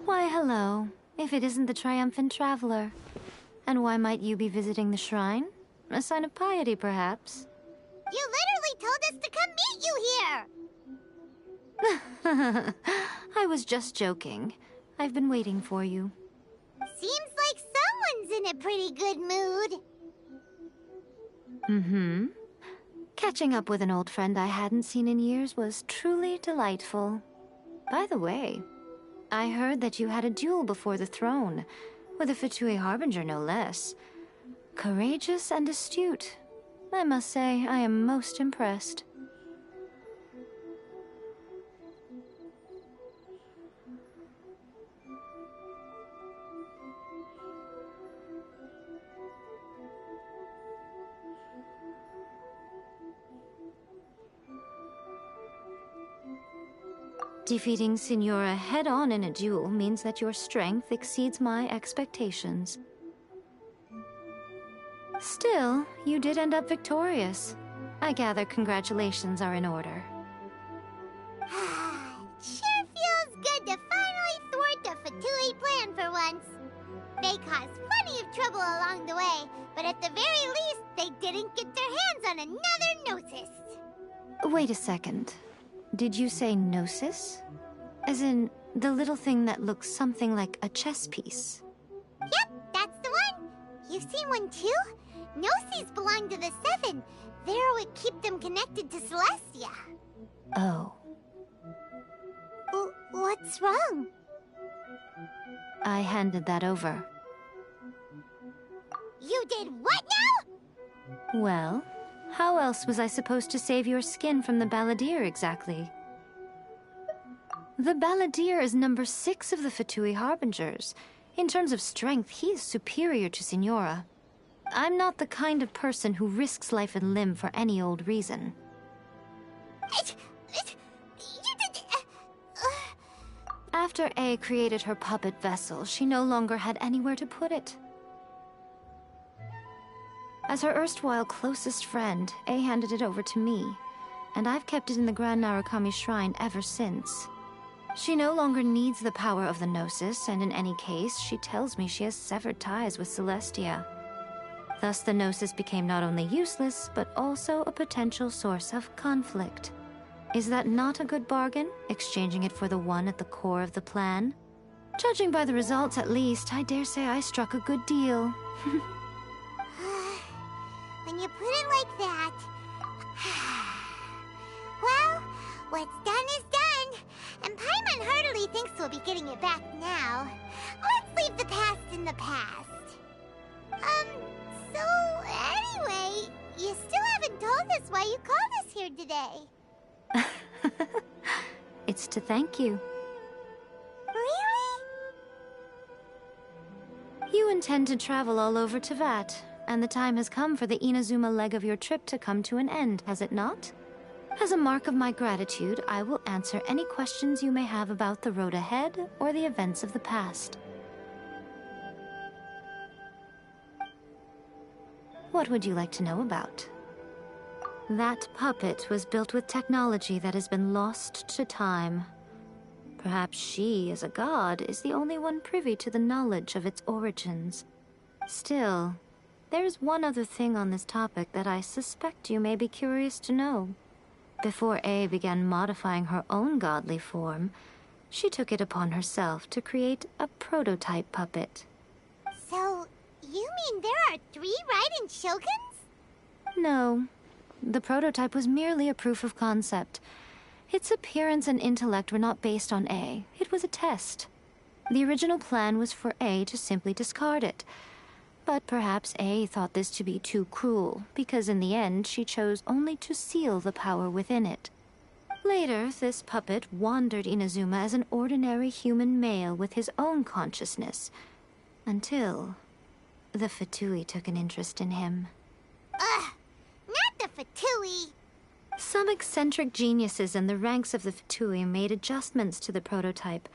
Why, hello, if it isn't the triumphant traveler. And why might you be visiting the shrine? A sign of piety, perhaps? You literally told us to come meet you here! I was just joking. I've been waiting for you. Seems like someone's in a pretty good mood. Mm-hmm. Catching up with an old friend I hadn't seen in years was truly delightful. By the way, I heard that you had a duel before the throne, with a Fatui Harbinger no less. Courageous and astute. I must say, I am most impressed. Defeating Signora head-on in a duel means that your strength exceeds my expectations. Still, you did end up victorious. I gather congratulations are in order. Sure feels good to finally thwart the Fatui plan for once. They caused plenty of trouble along the way, but at the very least, they didn't get their hands on another Gnosis. Wait a second. Did you say Gnosis? As in, the little thing that looks something like a chess piece? Yep, that's the one. You've seen one too? Gnosis belong to the Seven. They're what keep them connected to Celestia. Oh. What's wrong? I handed that over. You did what now? Well, how else was I supposed to save your skin from the Balladeer exactly? The Balladeer is number 6 of the Fatui Harbingers. In terms of strength, he is superior to Signora. I'm not the kind of person who risks life and limb for any old reason. After A created her puppet vessel, she no longer had anywhere to put it. As her erstwhile closest friend, A handed it over to me, and I've kept it in the Grand Narukami Shrine ever since. She no longer needs the power of the Gnosis, and in any case, she tells me she has severed ties with Celestia. Thus, the Gnosis became not only useless, but also a potential source of conflict. Is that not a good bargain, exchanging it for the one at the core of the plan? Judging by the results, at least, I dare say I struck a good deal. When you put it like that... Well, what's done is done. And Paimon heartily thinks we'll be getting it back now. Let's leave the past in the past. So anyway, you still haven't told us why you called us here today. It's to thank you. Really? You intend to travel all over Teyvat, and the time has come for the Inazuma leg of your trip to come to an end, has it not? As a mark of my gratitude, I will answer any questions you may have about the road ahead or the events of the past. What would you like to know about? That puppet was built with technology that has been lost to time. Perhaps she, as a god, is the only one privy to the knowledge of its origins. Still, there's one other thing on this topic that I suspect you may be curious to know. Before A began modifying her own godly form, she took it upon herself to create a prototype puppet. So, you mean there are 3 Raiden Shoguns? No. The prototype was merely a proof of concept. Its appearance and intellect were not based on A. It was a test. The original plan was for A to simply discard it. But perhaps A thought this to be too cruel, because in the end she chose only to seal the power within it. Later, this puppet wandered Inazuma as an ordinary human male with his own consciousness, until the Fatui took an interest in him. Ugh! Not the Fatui! Some eccentric geniuses in the ranks of the Fatui made adjustments to the prototype,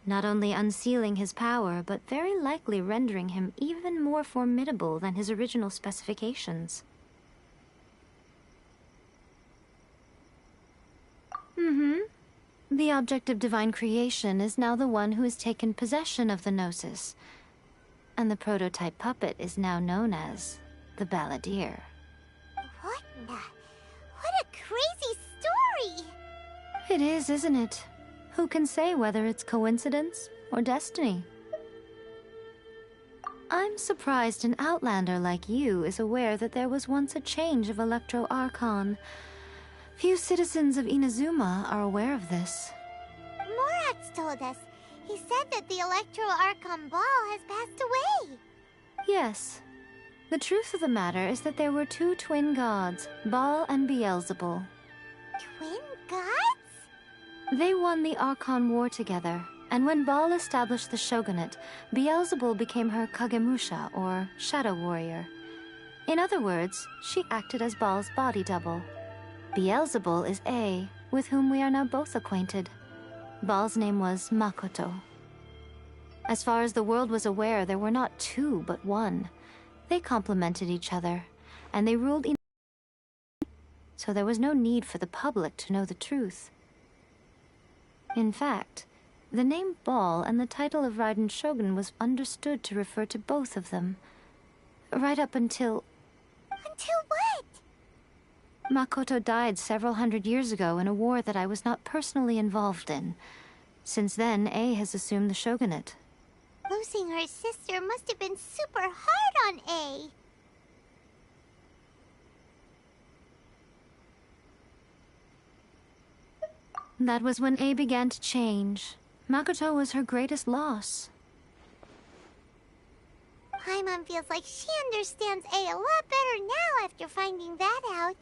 not only unsealing his power, but very likely rendering him even more formidable than his original specifications. The object of divine creation is now the one who has taken possession of the Gnosis, and the prototype puppet is now known as the Balladeer. What a crazy story! It is, isn't it? Who can say whether it's coincidence or destiny? I'm surprised an outlander like you is aware that there was once a change of Electro Archon. Few citizens of Inazuma are aware of this. Morat's told us. He said that the Electro Archon Ball has passed away. Yes. The truth of the matter is that there were 2 twin gods, Baal and Beelzebul. Twin gods? They won the Archon War together, and when Baal established the shogunate, Beelzebul became her Kagemusha, or shadow warrior. In other words, she acted as Baal's body double. Beelzebul is A, with whom we are now both acquainted. Baal's name was Makoto. As far as the world was aware, there were not two, but one. They complemented each other, and they ruled so there was no need for the public to know the truth. In fact, the name Baal and the title of Raiden Shogun was understood to refer to both of them. Right up until... Until what? Makoto died several hundred years ago in a war that I was not personally involved in. Since then, A has assumed the shogunate. Losing her sister must have been super hard on A. That was when A began to change. Makoto was her greatest loss. Paimon feels like she understands A lot better now after finding that out.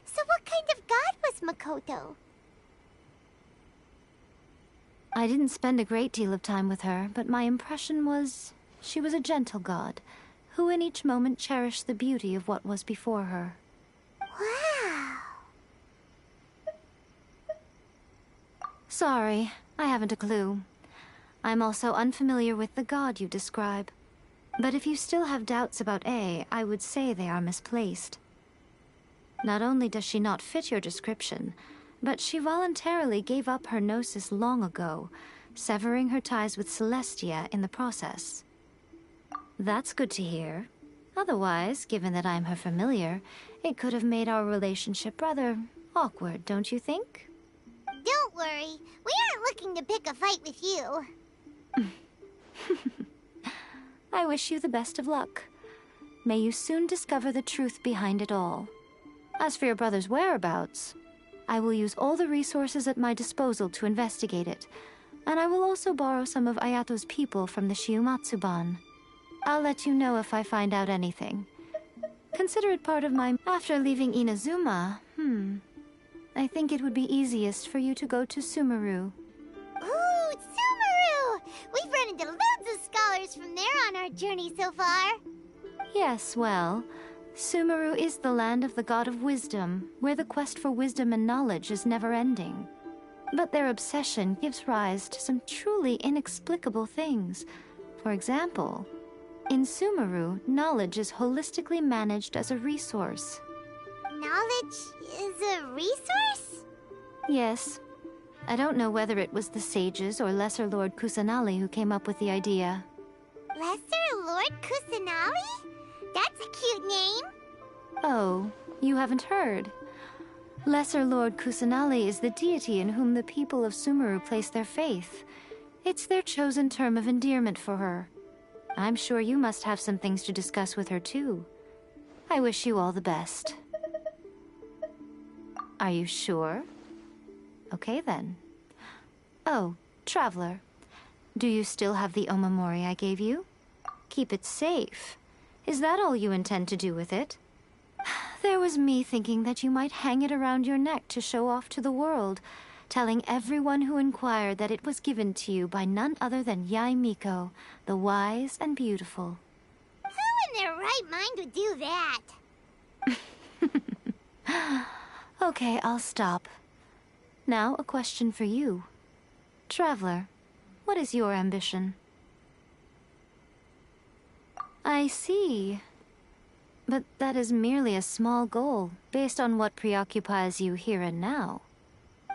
So what kind of god was Makoto? I didn't spend a great deal of time with her, but my impression was she was a gentle god, who in each moment cherished the beauty of what was before her. Wow. Sorry, I haven't a clue. I'm also unfamiliar with the god you describe. But if you still have doubts about A, I would say they are misplaced. Not only does she not fit your description, but she voluntarily gave up her gnosis long ago, severing her ties with Celestia in the process. That's good to hear. Otherwise, given that I'm her familiar, it could have made our relationship rather awkward, don't you think? Don't worry, we aren't looking to pick a fight with you. I wish you the best of luck. May you soon discover the truth behind it all. As for your brother's whereabouts, I will use all the resources at my disposal to investigate it, and I will also borrow some of Ayato's people from the Shiumatsuban. I'll let you know if I find out anything. Consider it part of my... After leaving Inazuma, I think it would be easiest for you to go to Sumeru. Ooh, Sumeru! We've run into loads of scholars from there on our journey so far. Yes, well, Sumeru is the land of the god of wisdom, where the quest for wisdom and knowledge is never-ending. But their obsession gives rise to some truly inexplicable things. For example, in Sumeru, knowledge is holistically managed as a resource. Knowledge is a resource? Yes. I don't know whether it was the sages or Lesser Lord Kusanali who came up with the idea. Lesser Lord Kusanali? That's a cute name. Oh, you haven't heard. Lesser Lord Kusanali is the deity in whom the people of Sumeru place their faith. It's their chosen term of endearment for her. I'm sure you must have some things to discuss with her too. I wish you all the best. Are you sure? Okay then. Oh, Traveler. Do you still have the Omamori I gave you? Keep it safe. Is that all you intend to do with it? There was me thinking that you might hang it around your neck to show off to the world, telling everyone who inquired that it was given to you by none other than Yae Miko, the wise and beautiful. Who in their right mind would do that? Okay, I'll stop. Now, a question for you. Traveler, what is your ambition? I see. But that is merely a small goal, based on what preoccupies you here and now.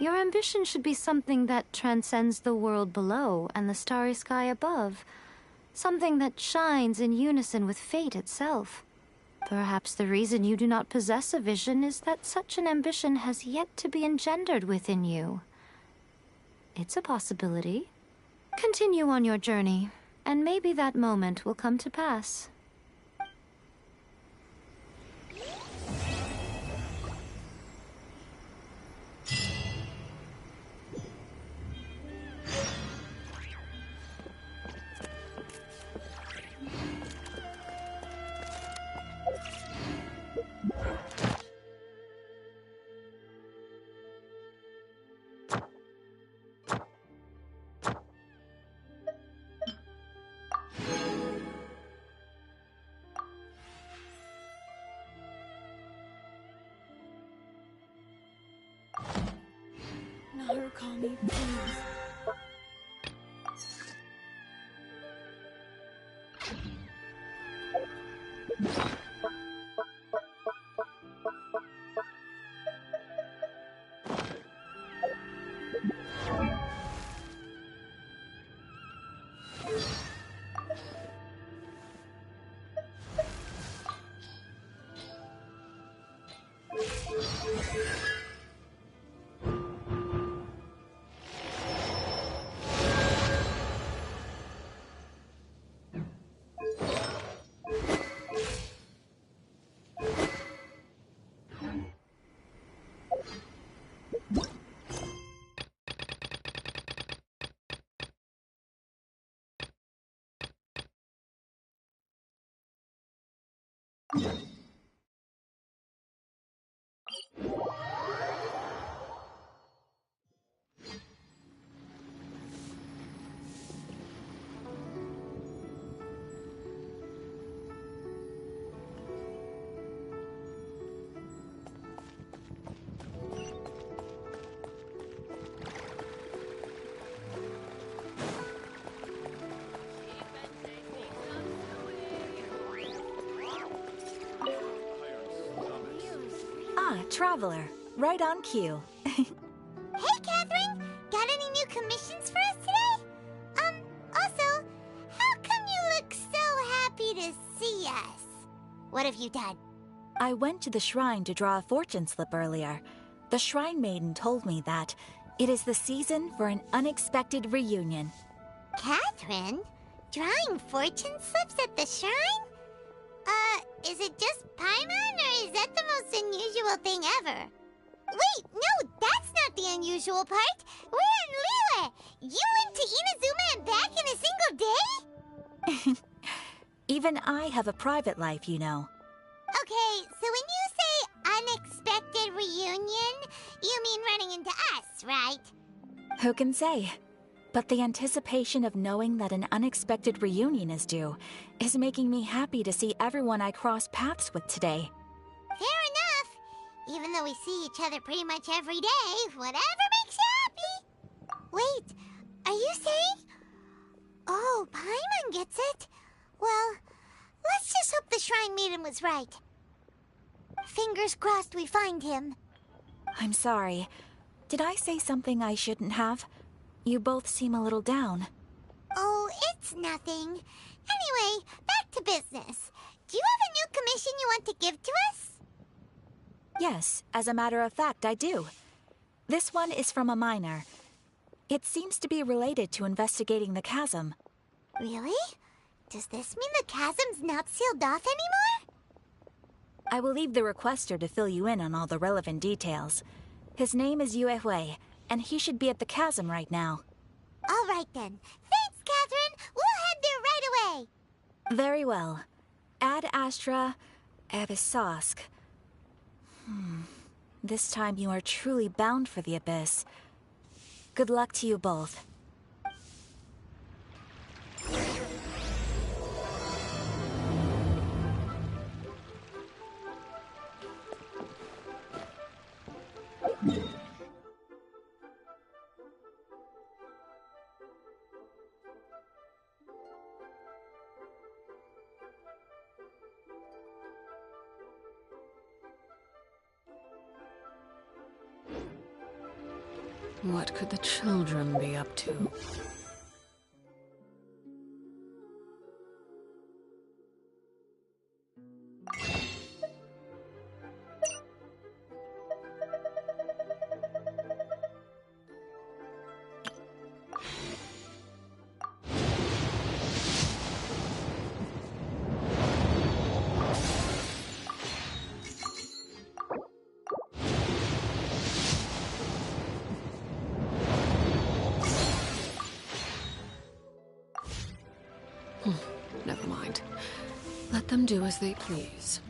Your ambition should be something that transcends the world below and the starry sky above. Something that shines in unison with fate itself. Perhaps the reason you do not possess a vision is that such an ambition has yet to be engendered within you. It's a possibility. Continue on your journey, and maybe that moment will come to pass. Narukami, please. Traveler, right on cue. Hey, Catherine! Got any new commissions for us today? Also, how come you look so happy to see us? What have you done? I went to the shrine to draw a fortune slip earlier. The shrine maiden told me that it is the season for an unexpected reunion. Catherine? Drawing fortune slips at the shrine? Is it just Paimon, or is that the most unusual thing ever? Wait, no, that's not the unusual part. We're in Liyue. You went to Inazuma and back in a single day? Even I have a private life, you know. Okay, so when you say unexpected reunion, you mean running into us, right? Who can say? But the anticipation of knowing that an unexpected reunion is due is making me happy to see everyone I cross paths with today. Fair enough. Even though we see each other pretty much every day, whatever makes you happy. Wait, are you saying? Oh, Paimon gets it. Well, let's just hope the Shrine Maiden was right. Fingers crossed we find him. I'm sorry. Did I say something I shouldn't have? You both seem a little down. Oh, it's nothing. Anyway, back to business. Do you have a new commission you want to give to us? Yes, as a matter of fact, I do. This one is from a miner. It seems to be related to investigating the chasm. Really? Does this mean the chasm's not sealed off anymore? I will leave the requester to fill you in on all the relevant details. His name is Yue Hui, and he should be at the chasm right now. All right then. Thanks, Catherine. We'll head there right away. Very well. Ad Astra Abyssosque. This time you are truly bound for the Abyss. Good luck to you both. What could the children be up to? Never mind. Let them do as they please.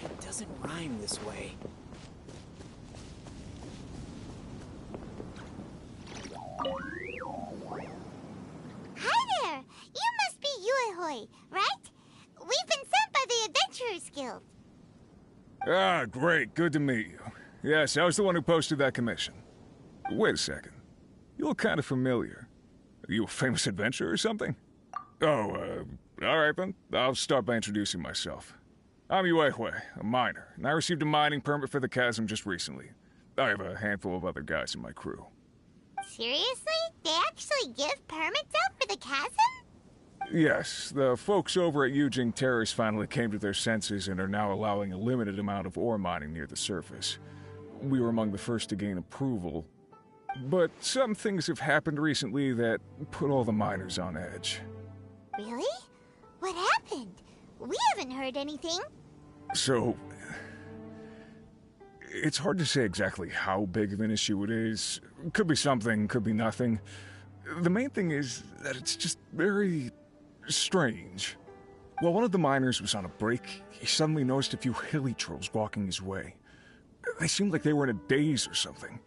It doesn't rhyme this way. Hi there! You must be Yuehoi, right? We've been sent by the Adventurers Guild. Ah, great. Good to meet you. Yes, I was the one who posted that commission. Wait a second. You look kind of familiar. Are you a famous adventurer or something? Oh, alright then. I'll start by introducing myself. I'm Yuehoi, a miner, and I received a mining permit for the chasm just recently. I have a handful of other guys in my crew. Seriously? They actually give permits out for the chasm? Yes, the folks over at Yujing Terrace finally came to their senses and are now allowing a limited amount of ore mining near the surface. We were among the first to gain approval, but some things have happened recently that put all the miners on edge. Really? What happened? We haven't heard anything. So, it's hard to say exactly how big of an issue it is. Could be something, could be nothing. The main thing is that it's just very strange. While one of the miners was on a break, he suddenly noticed a few hilly trolls walking his way. They seemed like they were in a daze or something.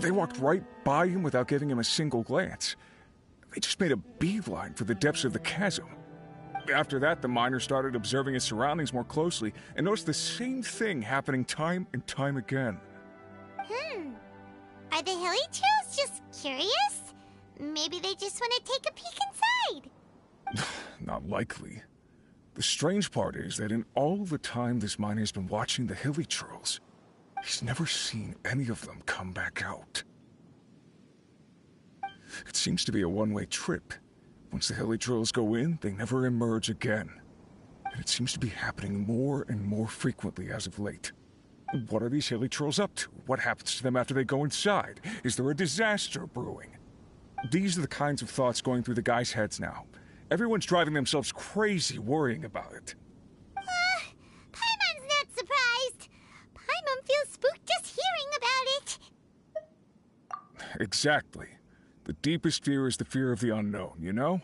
They walked right by him without giving him a single glance. They just made a beeline for the depths of the chasm. After that, the miner started observing his surroundings more closely and noticed the same thing happening time and time again. Are the hilly trolls just curious? Maybe they just want to take a peek inside. Not likely. The strange part is that in all the time this miner's been watching the hilly trolls, he's never seen any of them come back out. It seems to be a one-way trip. Once the hilly trolls go in, they never emerge again. And it seems to be happening more and more frequently as of late. What are these hilly trolls up to? What happens to them after they go inside? Is there a disaster brewing? These are the kinds of thoughts going through the guys' heads now. Everyone's driving themselves crazy worrying about it. Paimon's not surprised. Paimon feels spooked just hearing about it. Exactly. The deepest fear is the fear of the unknown, you know?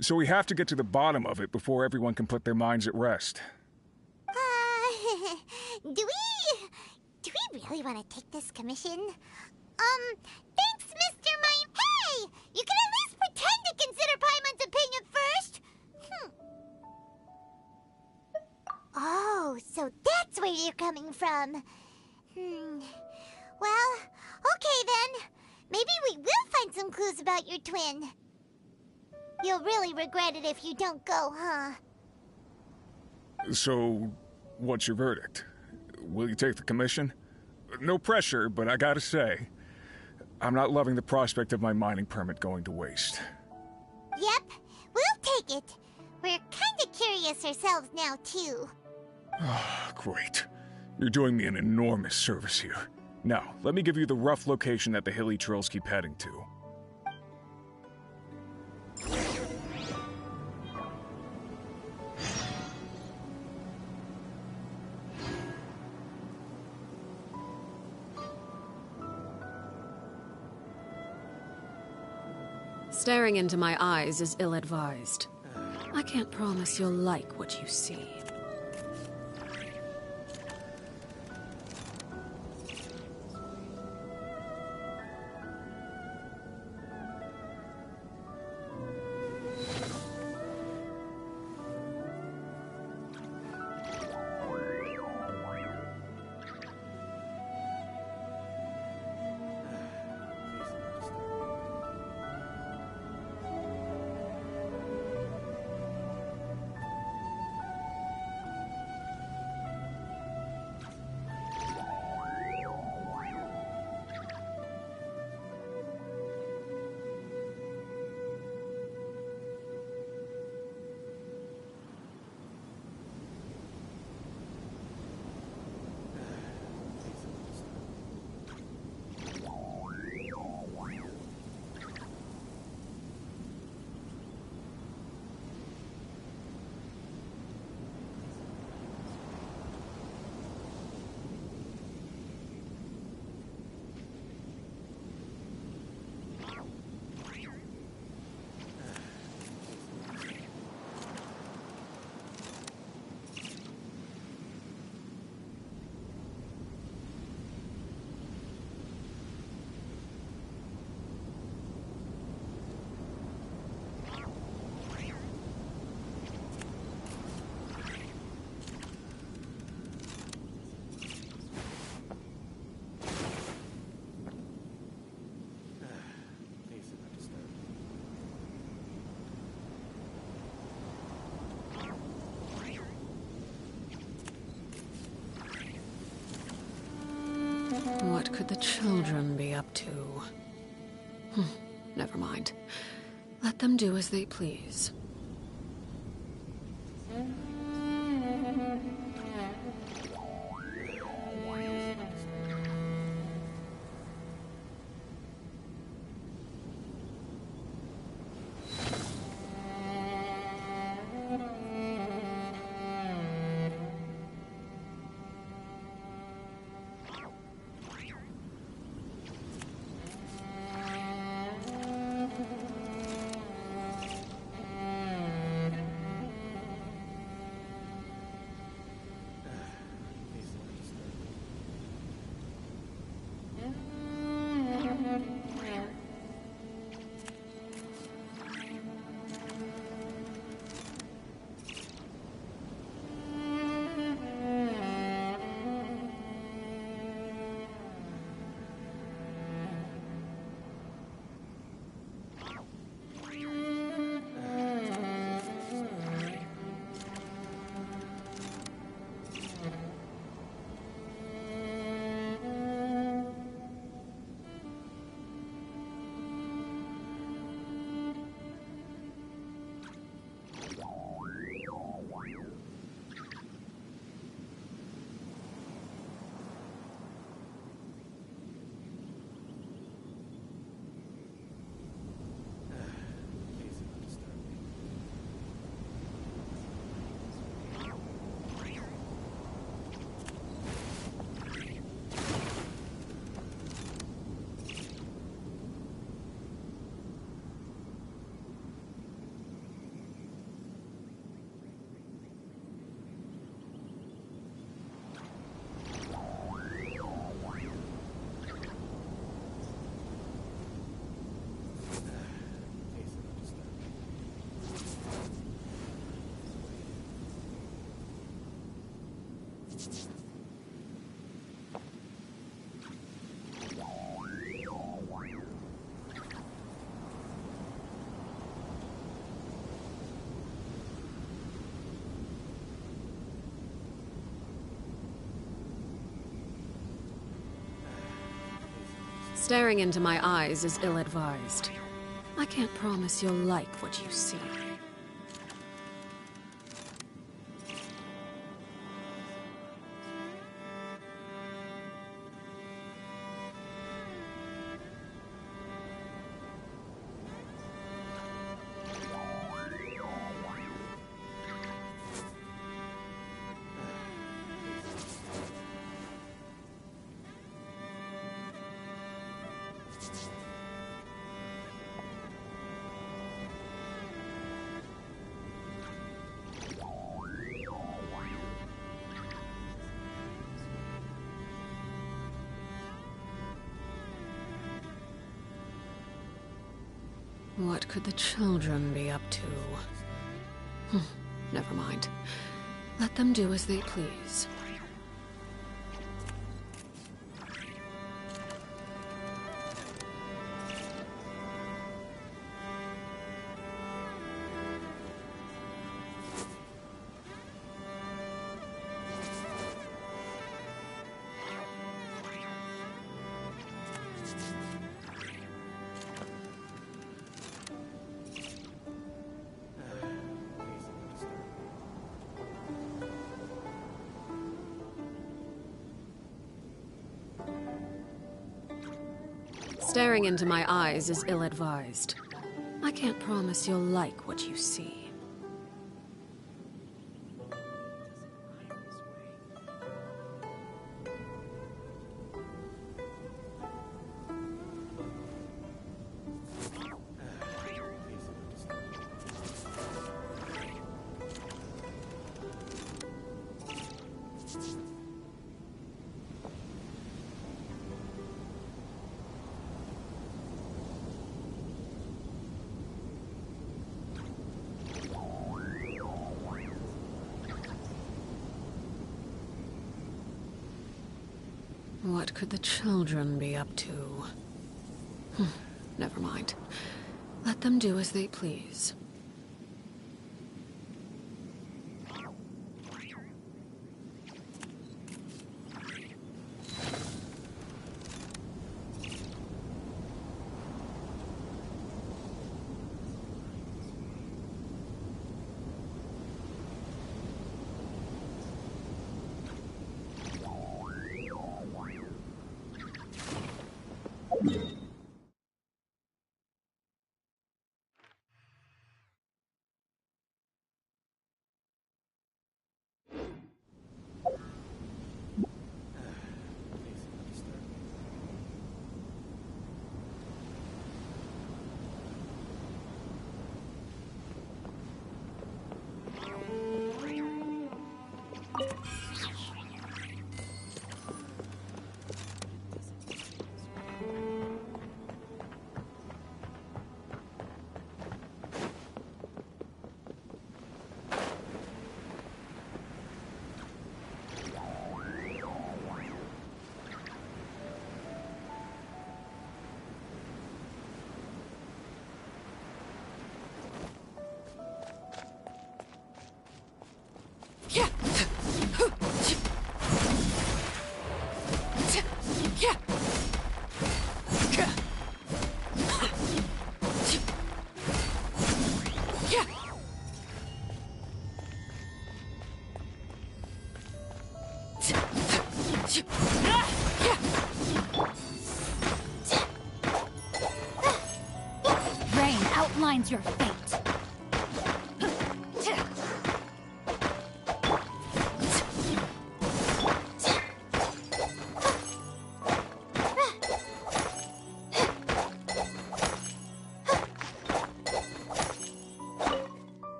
So we have to get to the bottom of it before everyone can put their minds at rest. Do we really want to take this commission? Thanks, Mr. Mime. Hey! You can at least pretend to consider Paimon's opinion first. Oh, so that's where you're coming from. Well, okay then. Maybe we will find some clues about your twin. You'll really regret it if you don't go, huh? So, what's your verdict? Will you take the commission? No pressure, but I gotta say, I'm not loving the prospect of my mining permit going to waste. Yep, we'll take it. We're kinda curious ourselves now, too. Great. You're doing me an enormous service here. Now, let me give you the rough location that the hilly trolls keep heading to. Staring into my eyes is ill-advised. I can't promise you'll like what you see. What could the children be up to? Never mind. Let them do as they please. Staring into my eyes is ill-advised. I can't promise you'll like what you see. What could the children be up to? Never mind. Let them do as they please. Staring into my eyes is ill-advised. I can't promise you'll like what you see. What could the children be up to? Never mind. Let them do as they please. Rain outlines your fate.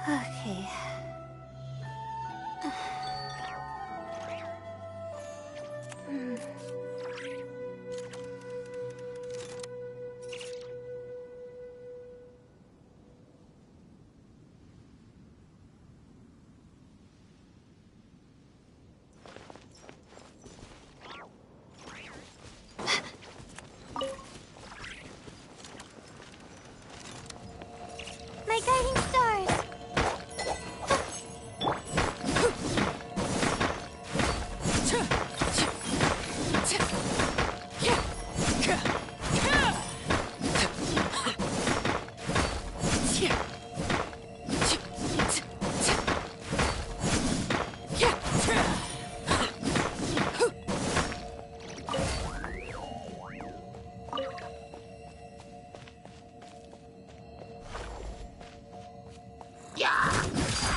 Okay. My guiding stars!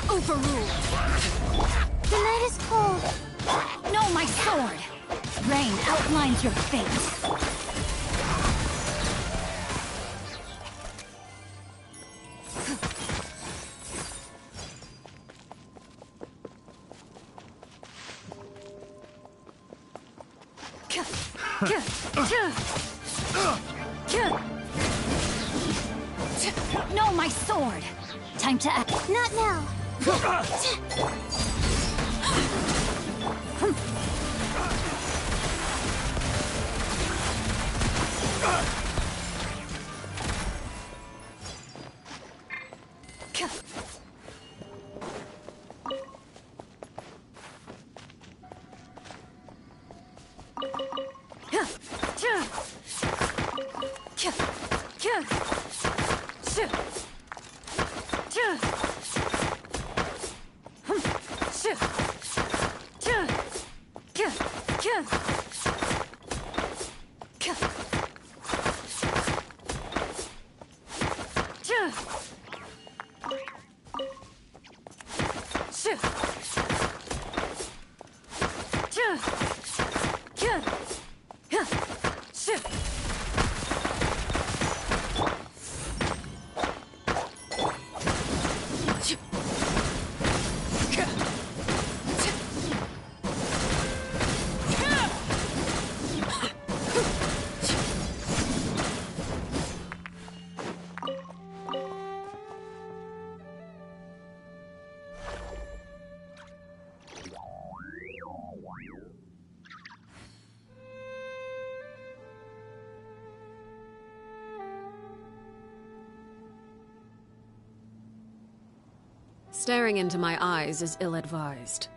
Overruled. The night is cold. No, my sword! Rain outlines your fate. No, my sword! Time to act. Not now. Staring into my eyes is ill-advised.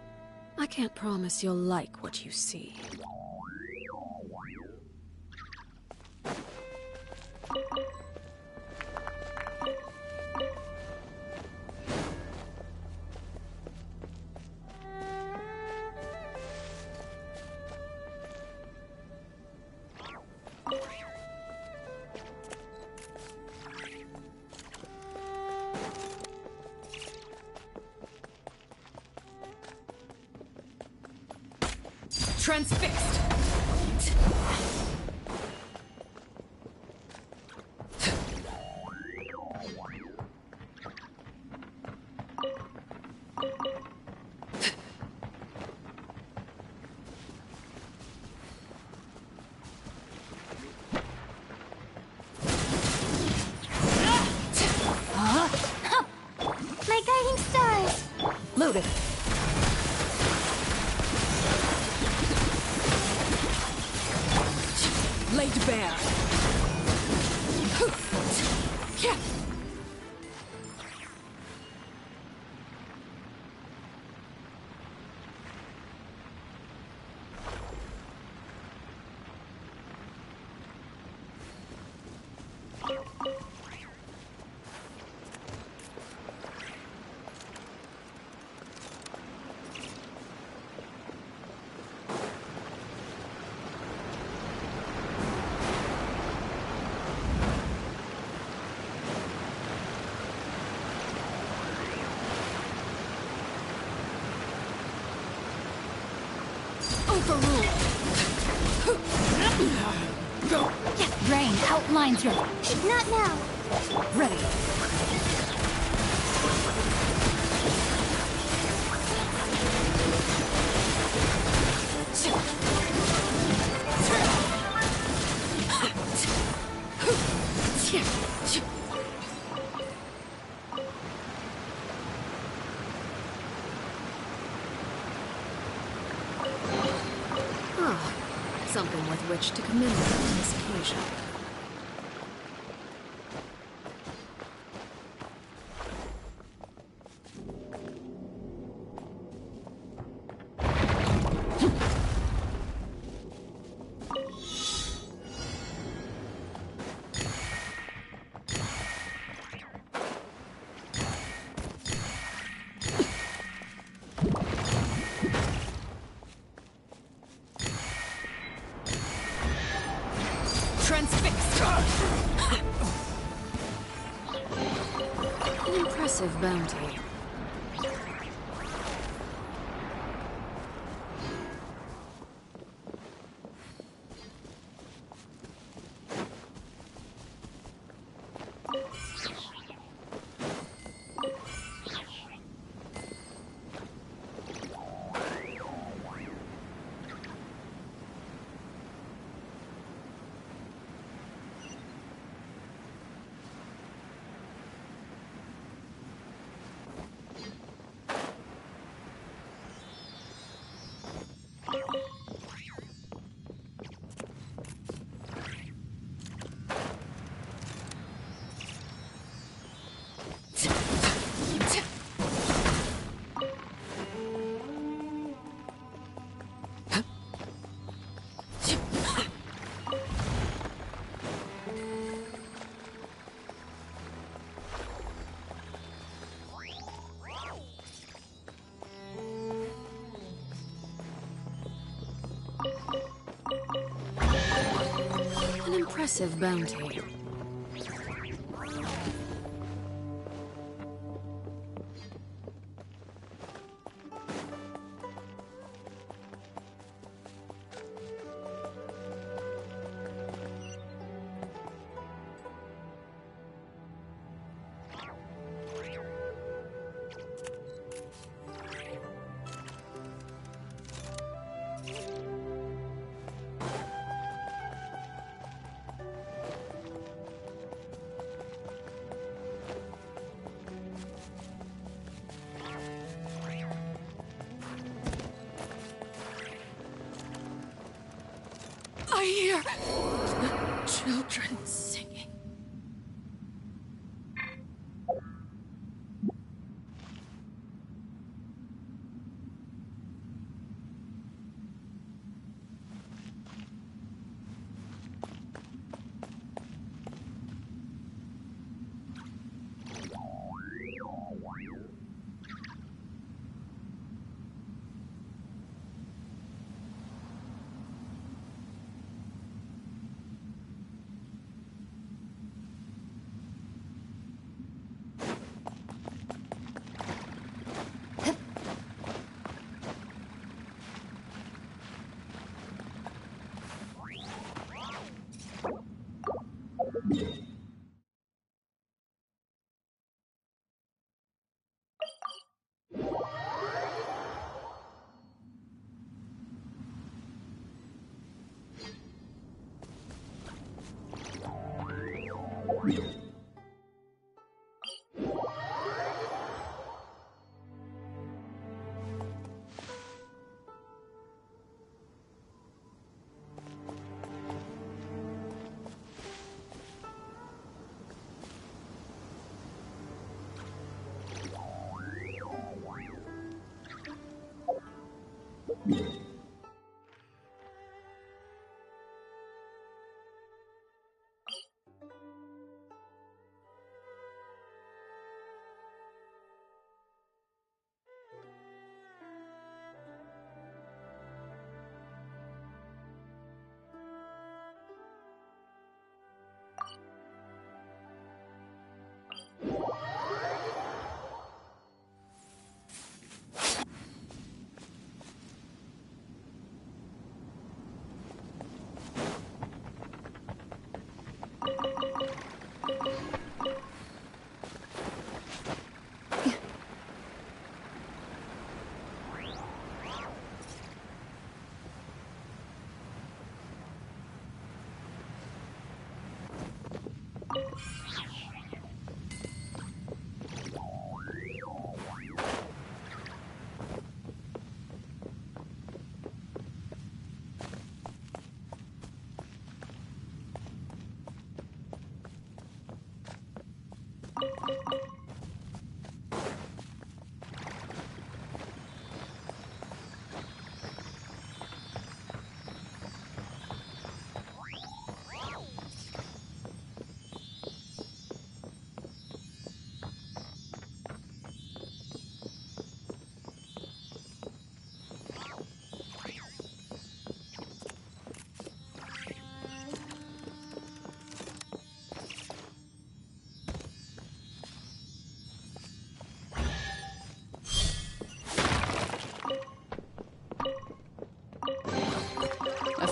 I can't promise you'll like what you see. Transfixed! Noted. Laid bare. Overruled. Go. Rain outlines your... Not now. Ready. Something with which to commemorate this occasion. Transfixed! An impressive bounty. An impressive bounty. I hear children singing.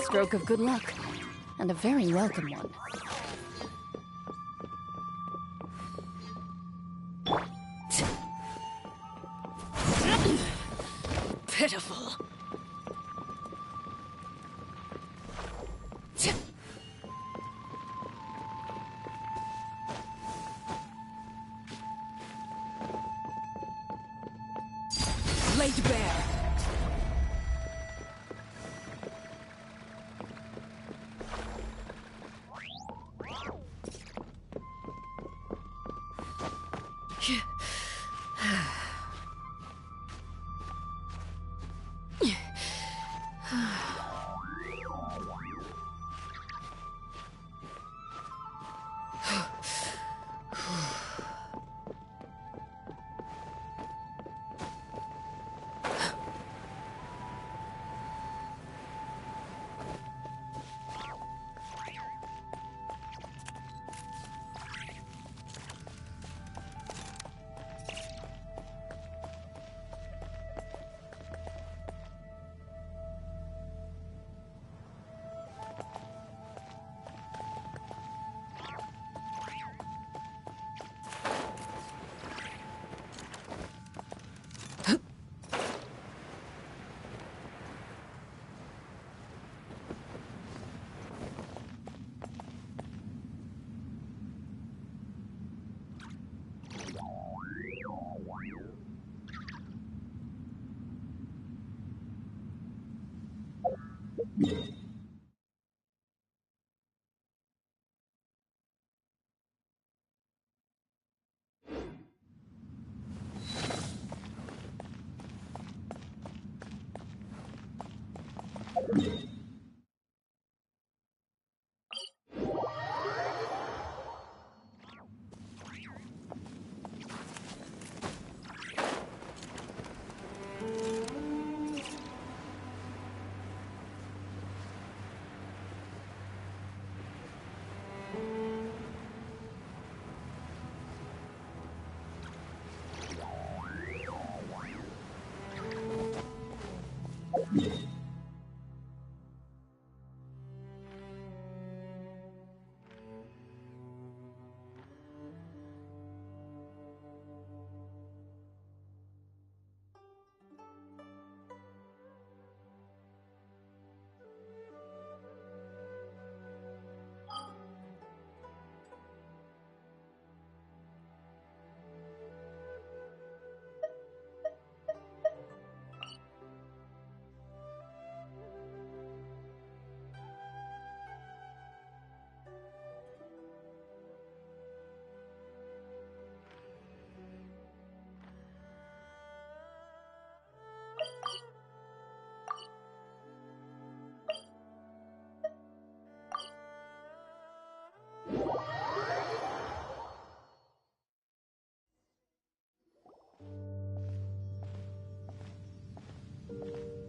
stroke of good luck, and a very welcome one. Pitiful. Laid bare.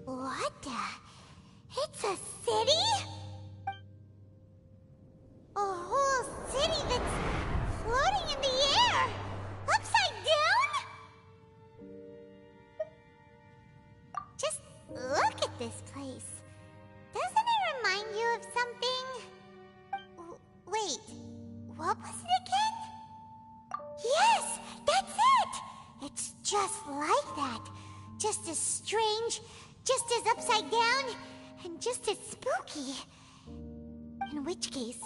What the? It's a city? A whole city that's floating in the air! Upside down? Just look at this place. Doesn't it remind you of something? Wait, what was it again? Yes, that's it! It's just like that. Just as strange, just as upside down, and just as spooky. In which case,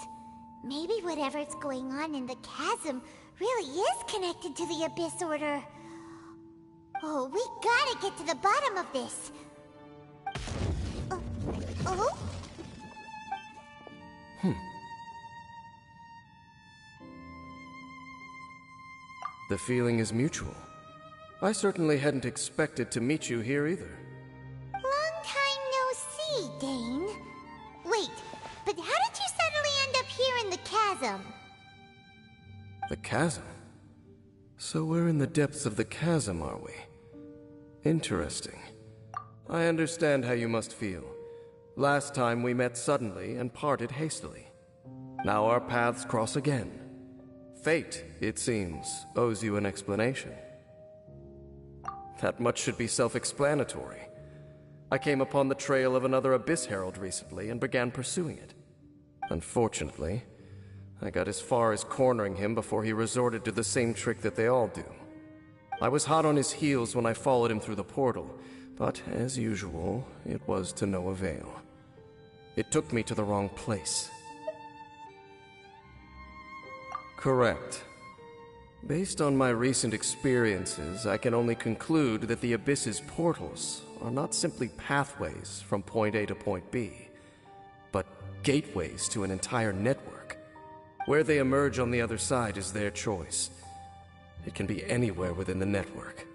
maybe whatever's going on in the chasm really is connected to the Abyss Order. Oh, we gotta get to the bottom of this. Oh? The feeling is mutual. I certainly hadn't expected to meet you here either. Long time no see, Dane. Wait, but how did you suddenly end up here in the chasm? The chasm? So we're in the depths of the chasm, are we? Interesting. I understand how you must feel. Last time we met suddenly and parted hastily. Now our paths cross again. Fate, it seems, owes you an explanation. That much should be self-explanatory. I came upon the trail of another Abyss Herald recently and began pursuing it. Unfortunately, I got as far as cornering him before he resorted to the same trick that they all do. I was hot on his heels when I followed him through the portal, but as usual, it was to no avail. It took me to the wrong place. Correct. Based on my recent experiences, I can only conclude that the Abyss's portals are not simply pathways from point A to point B, but gateways to an entire network. Where they emerge on the other side is their choice. It can be anywhere within the network.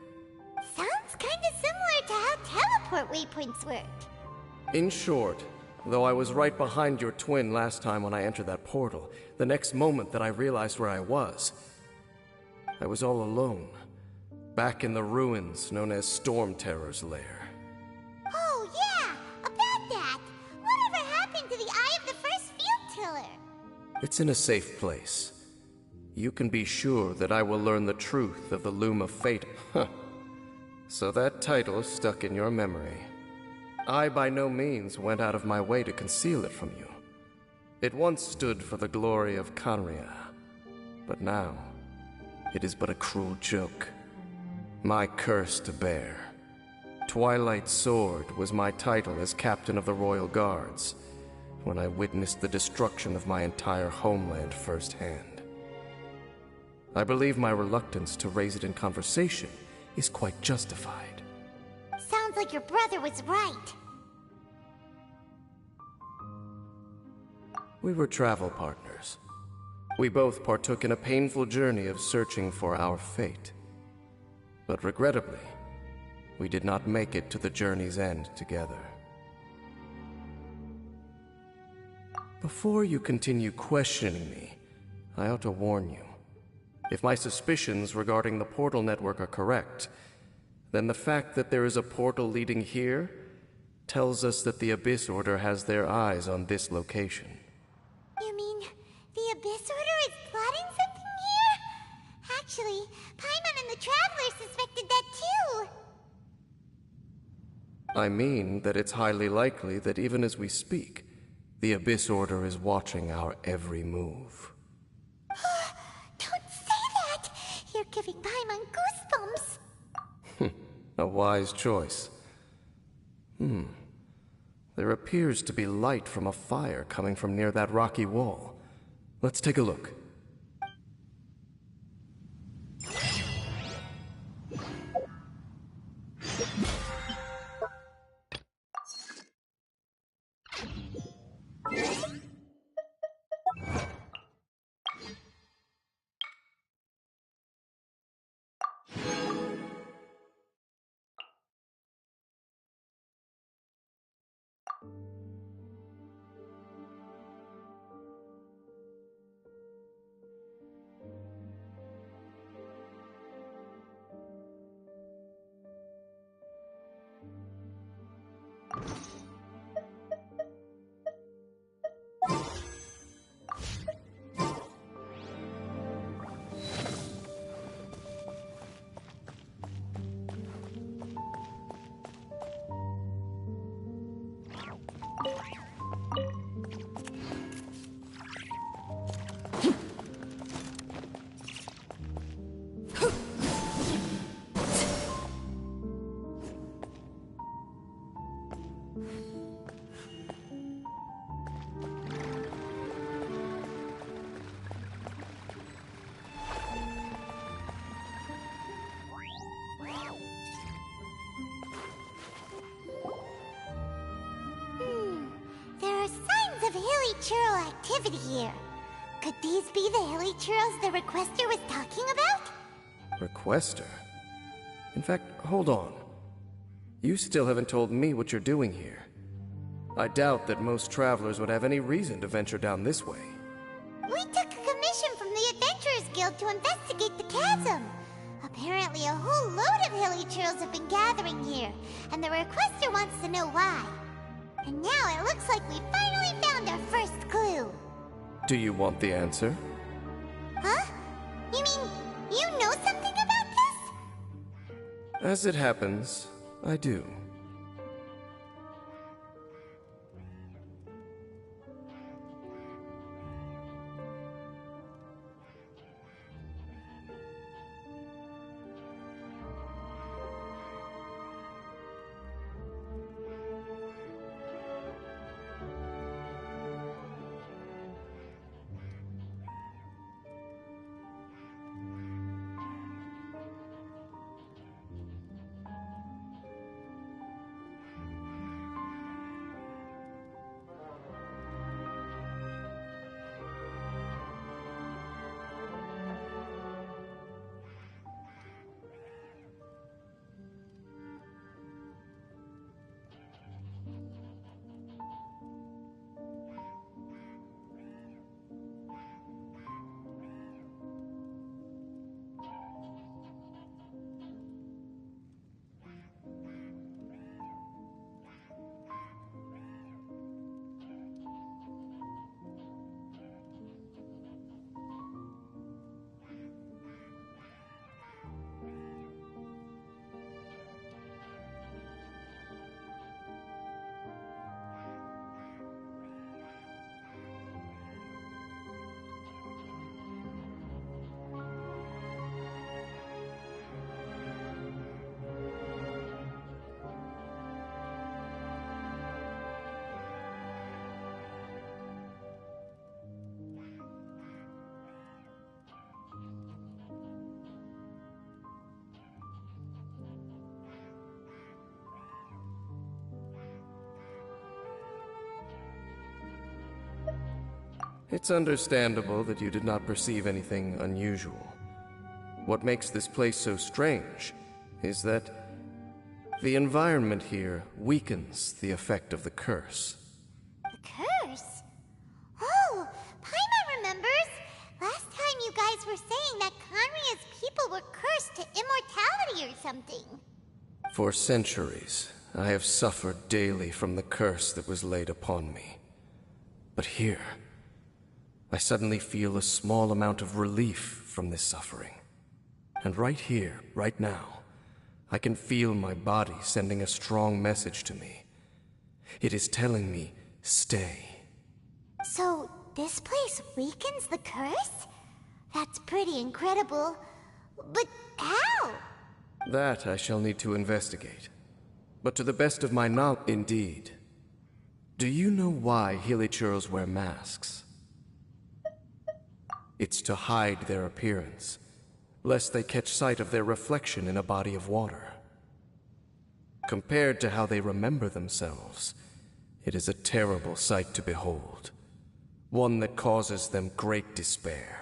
Sounds kinda similar to how teleport waypoints work. In short, though I was right behind your twin last time when I entered that portal, the next moment that I realized where I was all alone, back in the ruins known as Storm Terror's lair. Oh yeah, about that! Whatever happened to the Eye of the First Field Tiller? It's in a safe place. You can be sure that I will learn the truth of the Loom of Fate. So that title stuck in your memory. I by no means went out of my way to conceal it from you. It once stood for the glory of Kanria, but now it is but a cruel joke. My curse to bear. Twilight Sword was my title as captain of the Royal Guards when I witnessed the destruction of my entire homeland firsthand. I believe my reluctance to raise it in conversation is quite justified. Sounds like your brother was right. We were travel partners. We both partook in a painful journey of searching for our fate. But regrettably, we did not make it to the journey's end together. Before you continue questioning me, I ought to warn you. If my suspicions regarding the portal network are correct, then the fact that there is a portal leading here tells us that the Abyss Order has their eyes on this location. You mean the Abyss Order is plotting something here? Actually, Paimon and the Traveler suspected that too. I mean that it's highly likely that even as we speak, the Abyss Order is watching our every move. Don't say that! You're giving Paimon goosebumps. A wise choice. There appears to be light from a fire coming from near that rocky wall. Let's take a look. Churl activity here. Could these be the hilly churls the Requester was talking about? Requester? In fact, hold on. You still haven't told me what you're doing here. I doubt that most travelers would have any reason to venture down this way. We took a commission from the Adventurers Guild to investigate the chasm. Apparently a whole load of hilly churls have been gathering here, and the Requester wants to know why. And now it looks like we finally found our first clue. Do you want the answer? Huh? You mean you know something about this? As it happens, I do. It's understandable that you did not perceive anything unusual. What makes this place so strange is that the environment here weakens the effect of the curse. The curse? Oh, Paimon remembers! Last time you guys were saying that Conria's people were cursed to immortality or something. For centuries, I have suffered daily from the curse that was laid upon me. But here, I suddenly feel a small amount of relief from this suffering. And right here, right now, I can feel my body sending a strong message to me. It is telling me, stay. So, this place weakens the curse? That's pretty incredible. But how? That I shall need to investigate. But to the best of my knowledge, indeed. Do you know why Hilichurls wear masks? It's to hide their appearance, lest they catch sight of their reflection in a body of water. Compared to how they remember themselves, it is a terrible sight to behold, one that causes them great despair.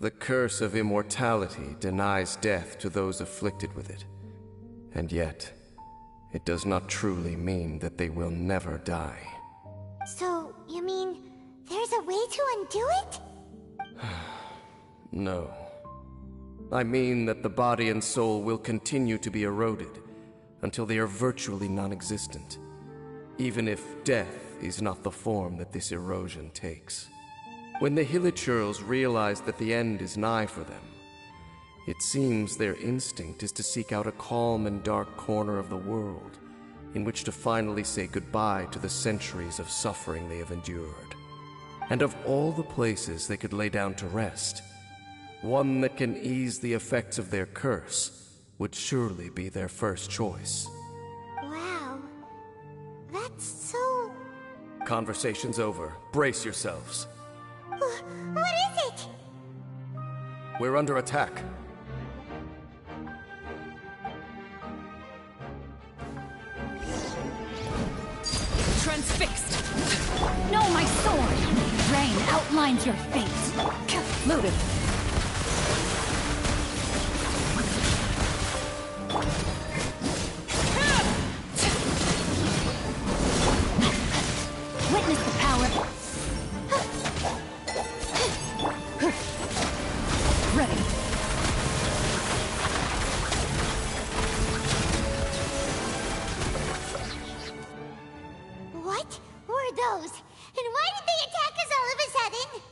The curse of immortality denies death to those afflicted with it. And yet, it does not truly mean that they will never die. So, you mean there's a way to undo it? No. I mean that the body and soul will continue to be eroded until they are virtually non-existent, even if death is not the form that this erosion takes. When the Hilichurls realize that the end is nigh for them, it seems their instinct is to seek out a calm and dark corner of the world in which to finally say goodbye to the centuries of suffering they have endured. And of all the places they could lay down to rest, one that can ease the effects of their curse would surely be their first choice. Wow. That's so... Conversation's over. Brace yourselves. What is it? We're under attack. Transfixed! No, my sword! Rain outlines your fate. Loaded. Witness the power. Ready. What were those? And why did they attack us all of a sudden?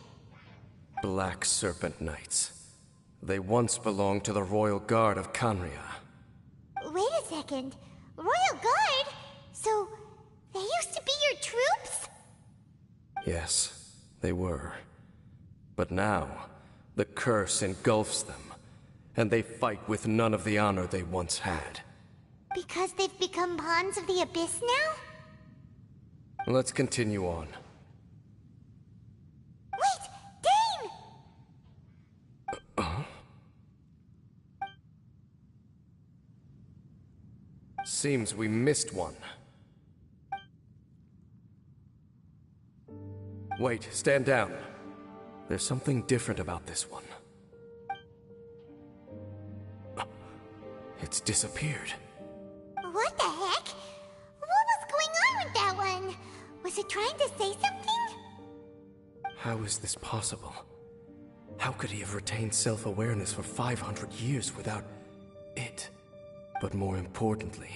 Black Serpent Knights. They once belonged to the Royal Guard of Canria. Wait a second. Royal Guard? So, they used to be your troops? Yes, they were. But now, the curse engulfs them, and they fight with none of the honor they once had. Because they've become pawns of the Abyss now? Let's continue on. Wait! Dane! Seems we missed one. Wait, stand down. There's something different about this one. It's disappeared. What the heck? What was going on with that one? Was it trying to say something? How is this possible? How could he have retained self-awareness for 500 years without it? But more importantly,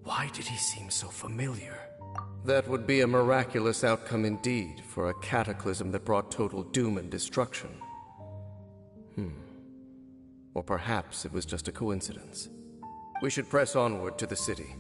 why did he seem so familiar? That would be a miraculous outcome indeed for a cataclysm that brought total doom and destruction. Or perhaps it was just a coincidence. We should press onward to the city.